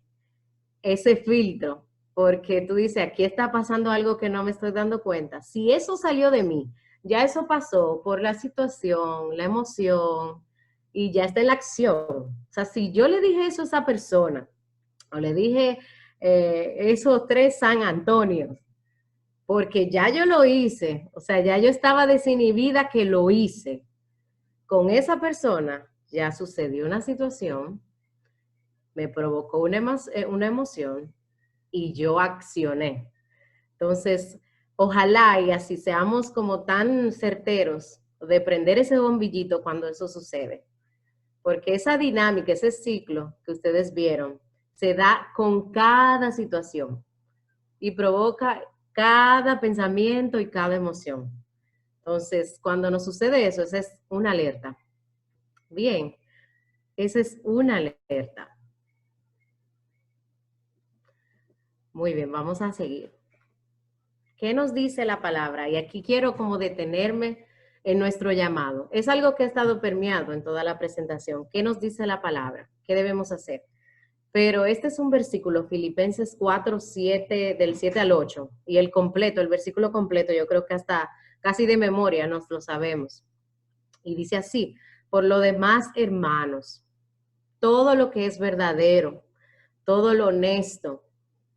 Speaker 1: filtro, porque tú dices, aquí está pasando algo que no me estoy dando cuenta. Si eso salió de mí, ya eso pasó por la situación, la emoción, y ya está en la acción. O sea, si yo le dije eso a esa persona, o le dije esos 3 San Antonios, porque ya yo lo hice, o sea, ya yo estaba desinhibida que lo hice. Con esa persona ya sucedió una situación, me provocó una emoción y yo accioné. Entonces, ojalá y así seamos como tan certeros de prender ese bombillito cuando eso sucede. Porque esa dinámica, ese ciclo que ustedes vieron, se da con cada situación y provoca cada pensamiento y cada emoción. Entonces, cuando nos sucede eso, esa es una alerta. Bien, esa es una alerta. Muy bien, vamos a seguir. ¿Qué nos dice la palabra? Y aquí quiero como detenerme en nuestro llamado. Es algo que ha estado permeado en toda la presentación. ¿Qué nos dice la palabra? ¿Qué debemos hacer? Pero este es un versículo, Filipenses 4, 7, del 7 al 8, y el completo, el versículo completo, yo creo que hasta casi de memoria nos lo sabemos. Y dice así, por lo demás, hermanos, todo lo que es verdadero, todo lo honesto,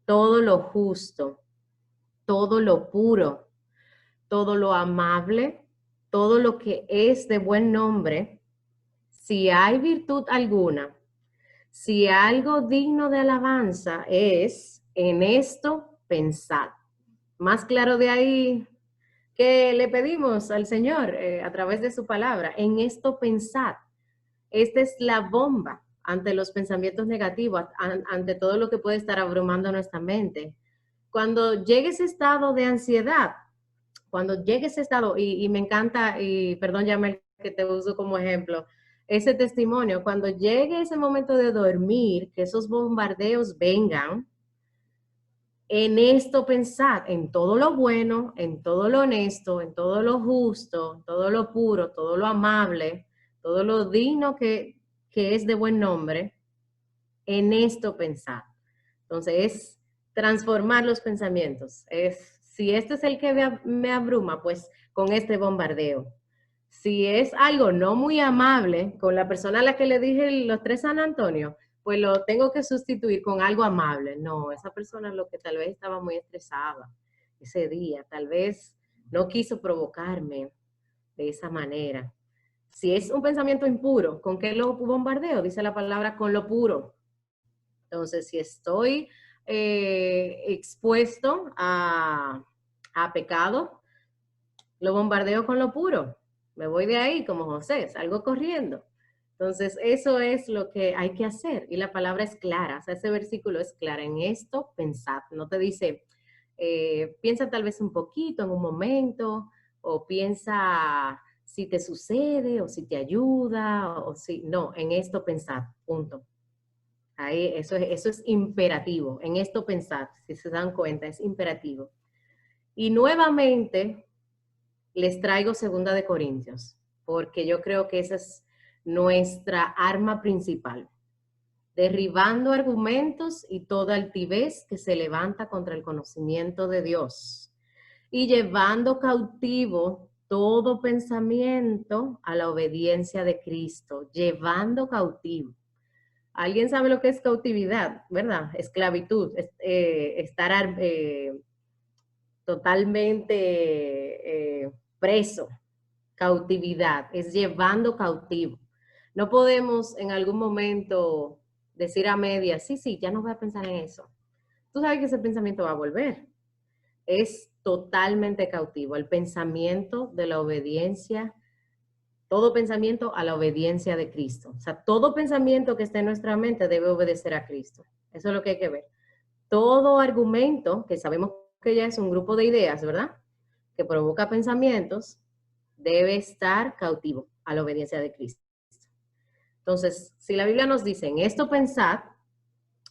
Speaker 1: todo lo justo, todo lo puro, todo lo amable, todo lo que es de buen nombre, si hay virtud alguna, si algo digno de alabanza es, en esto pensad. Más claro de ahí que le pedimos al Señor a través de su palabra, en esto pensad. Esta es la bomba ante los pensamientos negativos, ante todo lo que puede estar abrumando nuestra mente. Cuando llegue ese estado de ansiedad, cuando llegue ese estado, y me encanta, y perdón, Yamel, que te uso como ejemplo, ese testimonio, cuando llegue ese momento de dormir, que esos bombardeos vengan, en esto pensad, en todo lo bueno, en todo lo honesto, en todo lo justo, en todo lo puro, todo lo amable, todo lo digno que es de buen nombre, en esto pensad. Entonces, es transformar los pensamientos. Si este es el que me abruma, pues con este bombardeo. Si es algo no muy amable con la persona a la que le dije los 3 San Antonio, pues lo tengo que sustituir con algo amable. No, esa persona lo que tal vez estaba muy estresada ese día, tal vez no quiso provocarme de esa manera. Si es un pensamiento impuro, ¿con qué lo bombardeo? Dice la palabra con lo puro. Entonces, si estoy expuesto a a pecado, lo bombardeo con lo puro. Me voy de ahí como José, salgo corriendo. Entonces, eso es lo que hay que hacer. Y la palabra es clara, o sea, ese versículo es claro. En esto pensad. No te dice, piensa tal vez un poquito en un momento, o piensa si te sucede, o si te ayuda, o si, no, en esto pensad, punto. Ahí, eso es imperativo. En esto pensad, si se dan cuenta, es imperativo. Y nuevamente les traigo 2 Corintios, porque yo creo que esa es nuestra arma principal. Derribando argumentos y toda altivez que se levanta contra el conocimiento de Dios. Y llevando cautivo todo pensamiento a la obediencia de Cristo. Llevando cautivo. ¿Alguien sabe lo que es cautividad? ¿Verdad? Esclavitud. Estar totalmente preso. Cautividad. Es llevando cautivo. No podemos en algún momento decir a medias, sí, ya no voy a pensar en eso. Tú sabes que ese pensamiento va a volver. Es totalmente cautivo. El pensamiento de la obediencia, todo pensamiento a la obediencia de Cristo. O sea, todo pensamiento que esté en nuestra mente debe obedecer a Cristo. Eso es lo que hay que ver. Todo argumento, que sabemos que ya es un grupo de ideas, ¿verdad? Que provoca pensamientos, debe estar cautivo a la obediencia de Cristo. Entonces, si la Biblia nos dice, en esto pensad,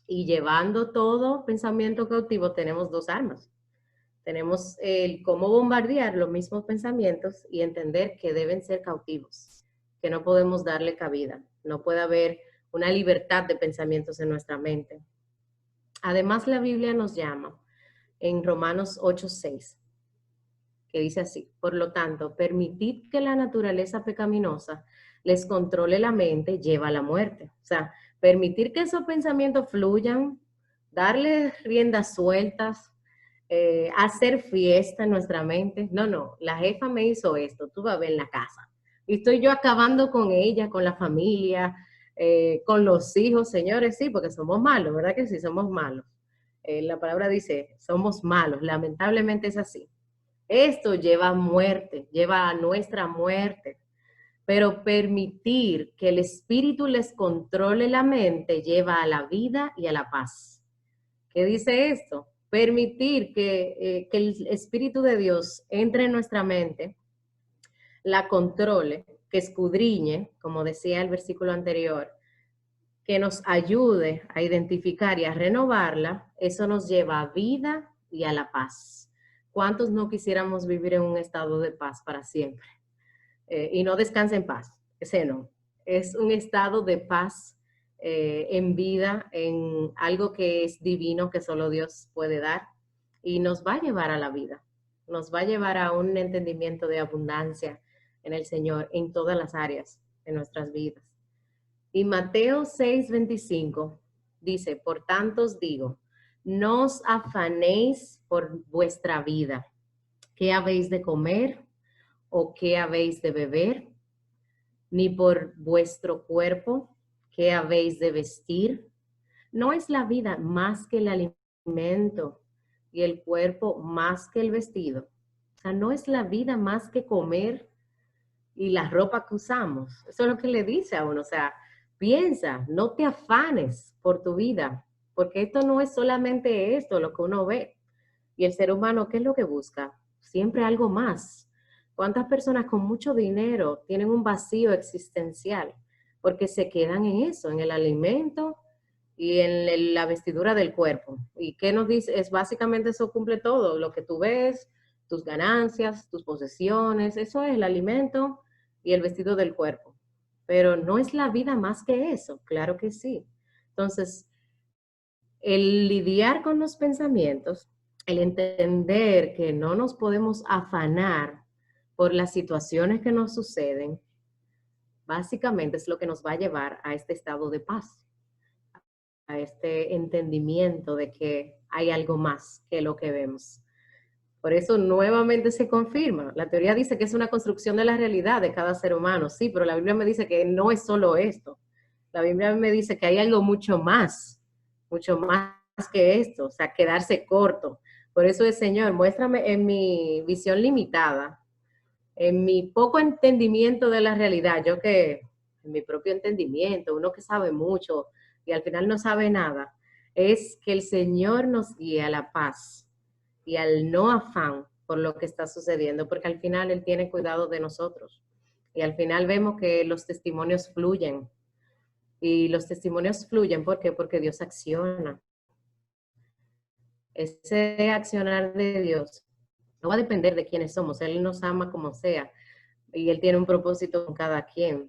Speaker 1: y llevando todo pensamiento cautivo, tenemos 2 armas. Tenemos el cómo bombardear los mismos pensamientos y entender que deben ser cautivos, que no podemos darle cabida. No puede haber una libertad de pensamientos en nuestra mente. Además, la Biblia nos llama en Romanos 8:6, que dice así: por lo tanto, permitid que la naturaleza pecaminosa les controle la mente, lleva a la muerte. O sea, permitir que esos pensamientos fluyan, darle riendas sueltas, hacer fiesta en nuestra mente. No, la jefa me hizo esto, tú vas a ver en la casa. Y estoy yo acabando con ella, con la familia, con los hijos, señores, sí, porque somos malos, ¿verdad que sí? Somos malos. La palabra dice, somos malos, lamentablemente es así. Esto lleva a muerte, lleva a nuestra muerte. Pero permitir que el espíritu les controle la mente lleva a la vida y a la paz. ¿Qué dice esto? Permitir que el Espíritu de Dios entre en nuestra mente, la controle, que escudriñe, como decía el versículo anterior, que nos ayude a identificar y a renovarla, eso nos lleva a vida y a la paz. ¿Cuántos no quisiéramos vivir en un estado de paz para siempre? Y no descansa en paz, ese no. Es un estado de paz en vida, en algo que es divino, que solo Dios puede dar, y nos va a llevar a la vida, nos va a llevar a un entendimiento de abundancia en el Señor en todas las áreas de nuestras vidas. Y Mateo 6:25 dice, por tanto os digo, no os afanéis por vuestra vida, qué habéis de comer o qué habéis de beber, ni por vuestro cuerpo, qué habéis de vestir. ¿No es la vida más que el alimento y el cuerpo más que el vestido? O sea, ¿no es la vida más que comer y la ropa que usamos? Eso es lo que le dice a uno. O sea, piensa, no te afanes por tu vida, porque esto no es solamente esto, lo que uno ve. Y el ser humano, ¿qué es lo que busca? Siempre algo más. ¿Cuántas personas con mucho dinero tienen un vacío existencial? Porque se quedan en eso, en el alimento y en la vestidura del cuerpo. ¿Y qué nos dice? Es básicamente eso cumple todo, lo que tú ves, tus ganancias, tus posesiones, eso es el alimento y el vestido del cuerpo. Pero no es la vida más que eso, claro que sí. Entonces, el lidiar con los pensamientos, el entender que no nos podemos afanar por las situaciones que nos suceden, básicamente es lo que nos va a llevar a este estado de paz, a este entendimiento de que hay algo más que lo que vemos. Por eso nuevamente se confirma. La teoría dice que es una construcción de la realidad de cada ser humano, sí, pero la Biblia me dice que no es solo esto. La Biblia me dice que hay algo mucho más que esto, o sea, quedarse corto. Por eso es, Señor, muéstrame en mi visión limitada, en mi poco entendimiento de la realidad, yo que en mi propio entendimiento, uno que sabe mucho y al final no sabe nada, es que el Señor nos guíe a la paz y al no afán por lo que está sucediendo, porque al final Él tiene cuidado de nosotros. Y al final vemos que los testimonios fluyen. Y los testimonios fluyen, ¿por qué? Porque Dios acciona. Ese accionar de Dios no va a depender de quiénes somos. Él nos ama como sea y Él tiene un propósito con cada quien.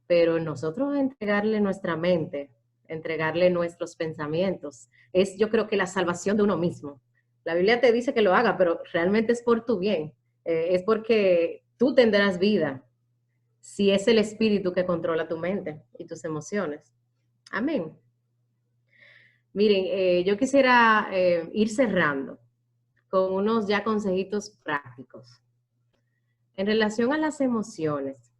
Speaker 1: Pero nosotros entregarle nuestra mente, entregarle nuestros pensamientos, es yo creo que la salvación de uno mismo. La Biblia te dice que lo haga, pero realmente es por tu bien. Es porque tú tendrás vida si es el Espíritu que controla tu mente y tus emociones. Amén. Miren, yo quisiera ir cerrando con unos ya consejitos prácticos. En relación a las emociones,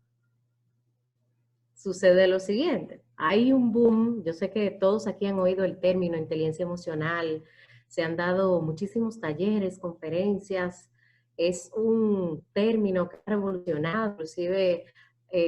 Speaker 1: sucede lo siguiente. Hay un boom, yo sé que todos aquí han oído el término inteligencia emocional, se han dado muchísimos talleres, conferencias, es un término que ha revolucionado, inclusive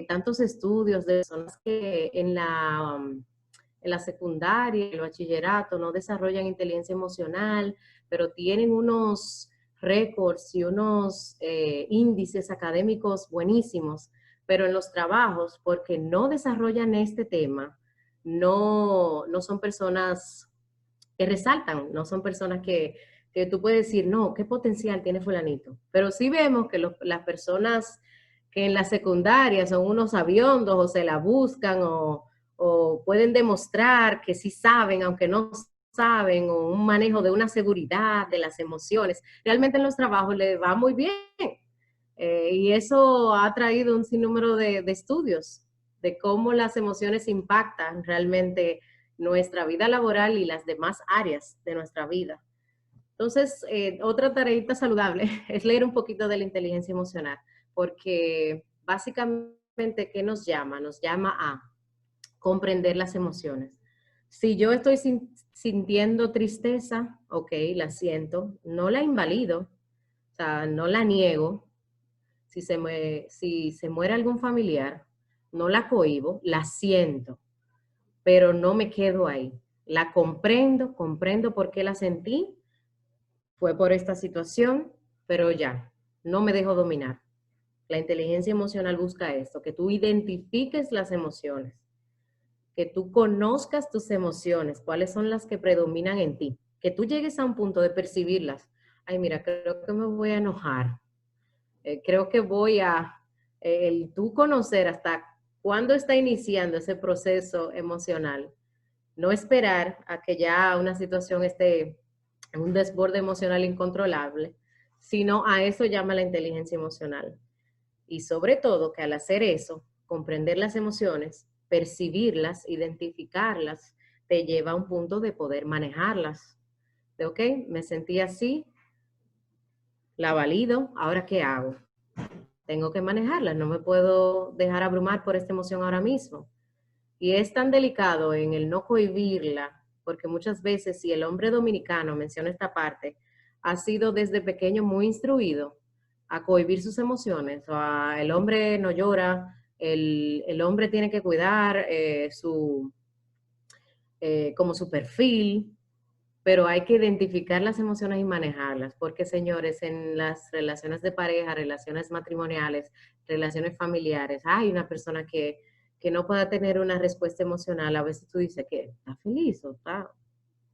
Speaker 1: tantos estudios de personas que en la secundaria, el bachillerato, no desarrollan inteligencia emocional, pero tienen unos récords y unos índices académicos buenísimos, pero en los trabajos, porque no desarrollan este tema, no son personas que resaltan, no son personas que tú puedes decir, no, qué potencial tiene fulanito. Pero sí vemos que las personas que en la secundaria son unos aviondos o se la buscan o pueden demostrar que sí saben, aunque no saben, o un manejo de una seguridad, de las emociones, realmente en los trabajos les va muy bien. Y eso ha traído un sinnúmero de estudios de cómo las emociones impactan realmente nuestra vida laboral y las demás áreas de nuestra vida. Entonces, otra tareita saludable es leer un poquito de la inteligencia emocional, porque básicamente, ¿qué nos llama? Nos llama a comprender las emociones. Si yo estoy sintiendo tristeza, ok, la siento, no la invalido, o sea, no la niego. Si se muere algún familiar, no la cohíbo, la siento, pero no me quedo ahí. La comprendo por qué la sentí, fue por esta situación, pero ya, no me dejo dominar. La inteligencia emocional busca esto, que tú identifiques las emociones, que tú conozcas tus emociones, cuáles son las que predominan en ti, que tú llegues a un punto de percibirlas. Ay, mira, creo que me voy a enojar. Creo que voy a, el tú conocer hasta cuándo está iniciando ese proceso emocional. No esperar a que ya una situación esté en un desborde emocional incontrolable, sino a eso llama la inteligencia emocional. Y sobre todo que al hacer eso, comprender las emociones, percibirlas, identificarlas, te lleva a un punto de poder manejarlas. De, ok, me sentí así, la valido, ahora ¿qué hago? Tengo que manejarla, no me puedo dejar abrumar por esta emoción ahora mismo. Y es tan delicado en el no cohibirla, porque muchas veces si el hombre dominicano, menciona esta parte, ha sido desde pequeño muy instruido a cohibir sus emociones, o a el hombre no llora, el hombre tiene que cuidar como su perfil, pero hay que identificar las emociones y manejarlas, porque señores, en las relaciones de pareja, relaciones matrimoniales, relaciones familiares, hay una persona que no pueda tener una respuesta emocional. A veces tú dices que está feliz o está,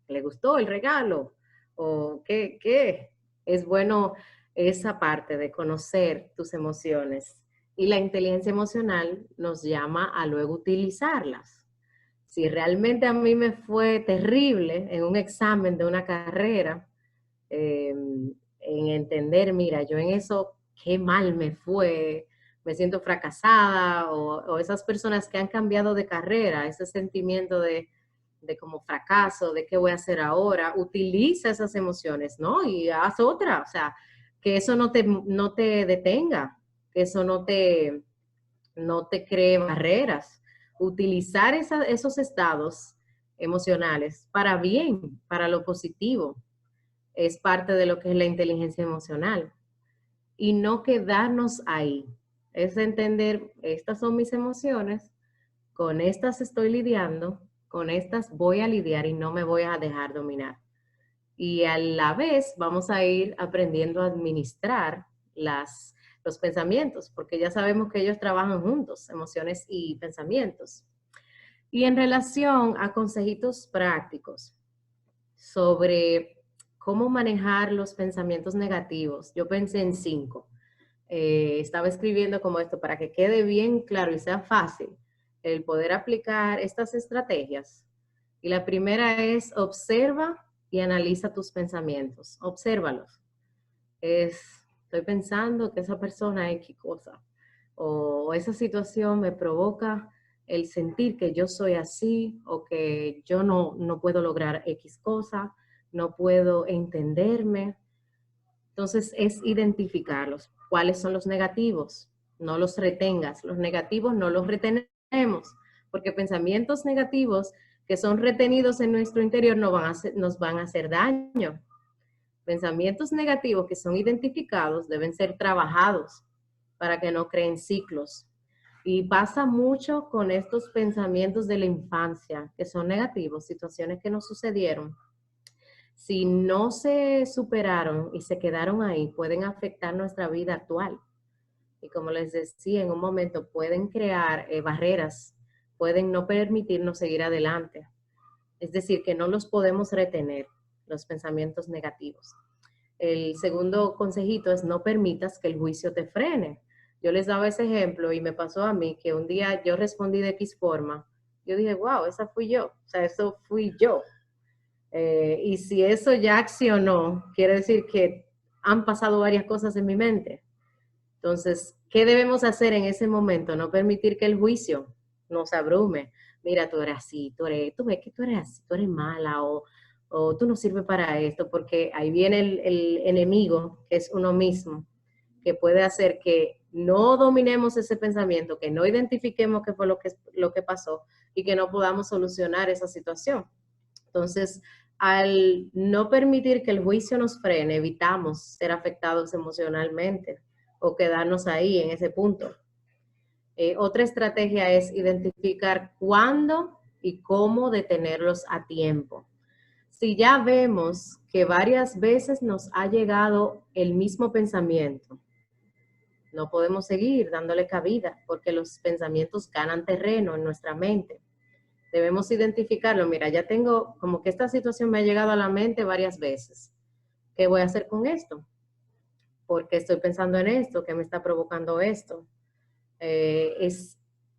Speaker 1: le gustó el regalo o qué. Es bueno esa parte de conocer tus emociones y la inteligencia emocional nos llama a luego utilizarlas. Si realmente a mí me fue terrible en un examen de una carrera, en entender, mira, yo en eso, qué mal me fue, me siento fracasada, o esas personas que han cambiado de carrera, ese sentimiento de como fracaso, de qué voy a hacer ahora, utiliza esas emociones, ¿no? Y haz otra, o sea, que eso no te detenga, que eso no te cree barreras. Utilizar esos estados emocionales para bien, para lo positivo. es parte de lo que es la inteligencia emocional. Y no quedarnos ahí. Es entender, estas son mis emociones, con estas estoy lidiando, con estas voy a lidiar y no me voy a dejar dominar. Y a la vez vamos a ir aprendiendo a administrar los pensamientos, porque ya sabemos que ellos trabajan juntos, emociones y pensamientos. Y en relación a consejitos prácticos sobre cómo manejar los pensamientos negativos, yo pensé en 5. Estaba escribiendo como esto para que quede bien claro y sea fácil el poder aplicar estas estrategias. Y la primera es observa y analiza tus pensamientos. Obsérvalos. Estoy pensando que esa persona es X cosa, o esa situación me provoca el sentir que yo soy así, o que yo no puedo lograr X cosa, no puedo entenderme. Entonces es identificarlos. ¿Cuáles son los negativos? No los retengas. Los negativos no los retenemos, porque pensamientos negativos que son retenidos en nuestro interior nos van a hacer daño. Pensamientos negativos que son identificados deben ser trabajados para que no creen ciclos. Y pasa mucho con estos pensamientos de la infancia, que son negativos, situaciones que nos sucedieron. Si no se superaron y se quedaron ahí, pueden afectar nuestra vida actual. Y como les decía, en un momento pueden crear barreras, pueden no permitirnos seguir adelante. Es decir, que no los podemos retener, los pensamientos negativos. El segundo consejito es no permitas que el juicio te frene. Yo les daba ese ejemplo y me pasó a mí que un día yo respondí de X forma. Yo dije, wow, esa fui yo. O sea, eso fui yo. Y si eso ya accionó, quiere decir que han pasado varias cosas en mi mente. Entonces, ¿qué debemos hacer en ese momento? No permitir que el juicio nos abrume. Mira, tú eres así, tú ves que tú eres así, tú eres mala o tú no sirves para esto, porque ahí viene el enemigo, que es uno mismo, que puede hacer que no dominemos ese pensamiento, que no identifiquemos qué fue lo que pasó y que no podamos solucionar esa situación. Entonces, al no permitir que el juicio nos frene, evitamos ser afectados emocionalmente o quedarnos ahí en ese punto. Otra estrategia es identificar cuándo y cómo detenerlos a tiempo. Si ya vemos que varias veces nos ha llegado el mismo pensamiento, no podemos seguir dándole cabida porque los pensamientos ganan terreno en nuestra mente. Debemos identificarlo. Mira, ya tengo como que esta situación me ha llegado a la mente varias veces. ¿Qué voy a hacer con esto? ¿Por qué estoy pensando en esto? ¿Qué me está provocando esto? Es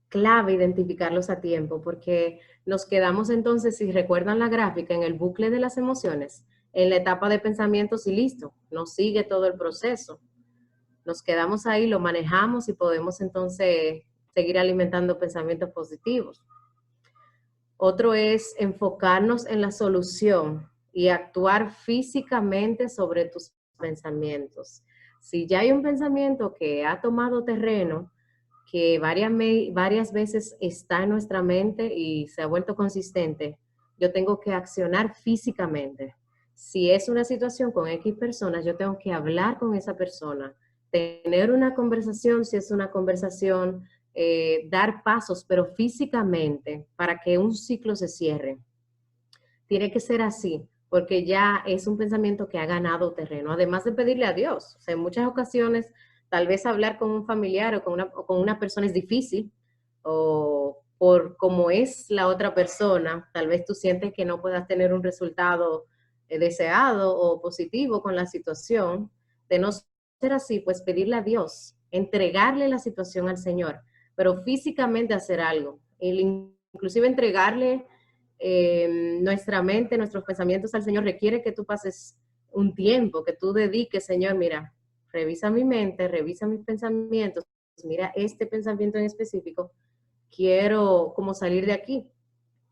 Speaker 1: clave identificarlos a tiempo porque nos quedamos entonces, si recuerdan la gráfica, en el bucle de las emociones, en la etapa de pensamientos y listo, nos sigue todo el proceso. Nos quedamos ahí, lo manejamos y podemos entonces seguir alimentando pensamientos positivos. Otro es enfocarnos en la solución y actuar físicamente sobre tus pensamientos. Si ya hay un pensamiento que ha tomado terreno, que varias veces está en nuestra mente y se ha vuelto consistente, yo tengo que accionar físicamente. Si es una situación con X personas, yo tengo que hablar con esa persona, tener una conversación, si es una conversación, dar pasos, pero físicamente, para que un ciclo se cierre. Tiene que ser así, porque ya es un pensamiento que ha ganado terreno, además de pedirle a Dios. O sea, en muchas ocasiones, tal vez hablar con un familiar o con una persona es difícil, o por cómo es la otra persona, tal vez tú sientes que no puedas tener un resultado deseado o positivo con la situación. De no ser así, pues pedirle a Dios, entregarle la situación al Señor, pero físicamente hacer algo, inclusive entregarle nuestra mente, nuestros pensamientos al Señor requiere que tú pases un tiempo, que tú dediques, Señor, mira, revisa mi mente, revisa mis pensamientos, mira este pensamiento en específico, quiero como salir de aquí.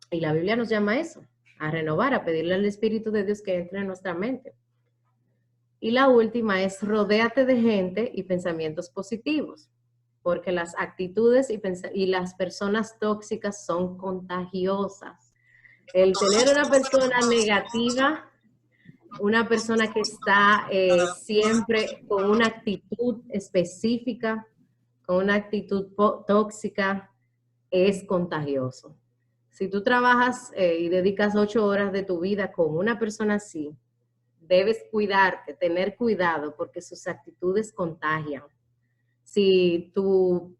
Speaker 1: Y la Biblia nos llama a eso, a renovar, a pedirle al Espíritu de Dios que entre en nuestra mente. Y la última es rodéate de gente y pensamientos positivos, porque las actitudes y las personas tóxicas son contagiosas. El tener una persona negativa una persona que está siempre con una actitud específica, con una actitud tóxica, es contagioso. Si tú trabajas y dedicas 8 horas de tu vida con una persona así, debes cuidarte, tener cuidado, porque sus actitudes contagian. Si tu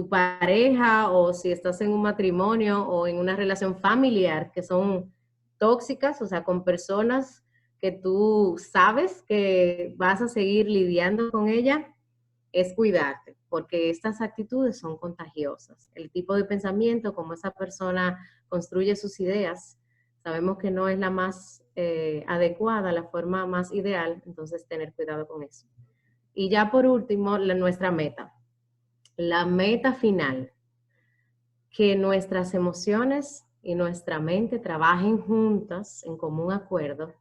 Speaker 1: pareja o si estás en un matrimonio o en una relación familiar que son tóxicas, o sea, con personas que tú sabes que vas a seguir lidiando con ella, es cuidarte, porque estas actitudes son contagiosas. El tipo de pensamiento, como esa persona construye sus ideas, sabemos que no es la más adecuada, la forma más ideal, entonces tener cuidado con eso. Y ya por último, nuestra meta. La meta final, que nuestras emociones y nuestra mente trabajen juntas en común acuerdo,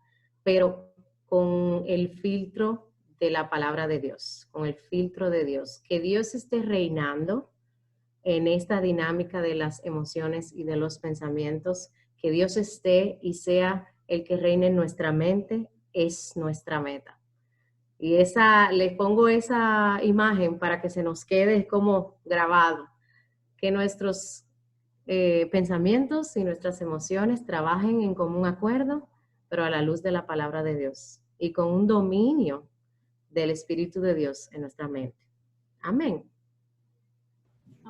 Speaker 1: pero con el filtro de la palabra de Dios, con el filtro de Dios. Que Dios esté reinando en esta dinámica de las emociones y de los pensamientos, que Dios esté y sea el que reine en nuestra mente, es nuestra meta. Y les pongo esa imagen para que se nos quede como grabado, que nuestros pensamientos y nuestras emociones trabajen en común acuerdo, pero a la luz de la palabra de Dios y con un dominio del Espíritu de Dios en nuestra mente. Amén.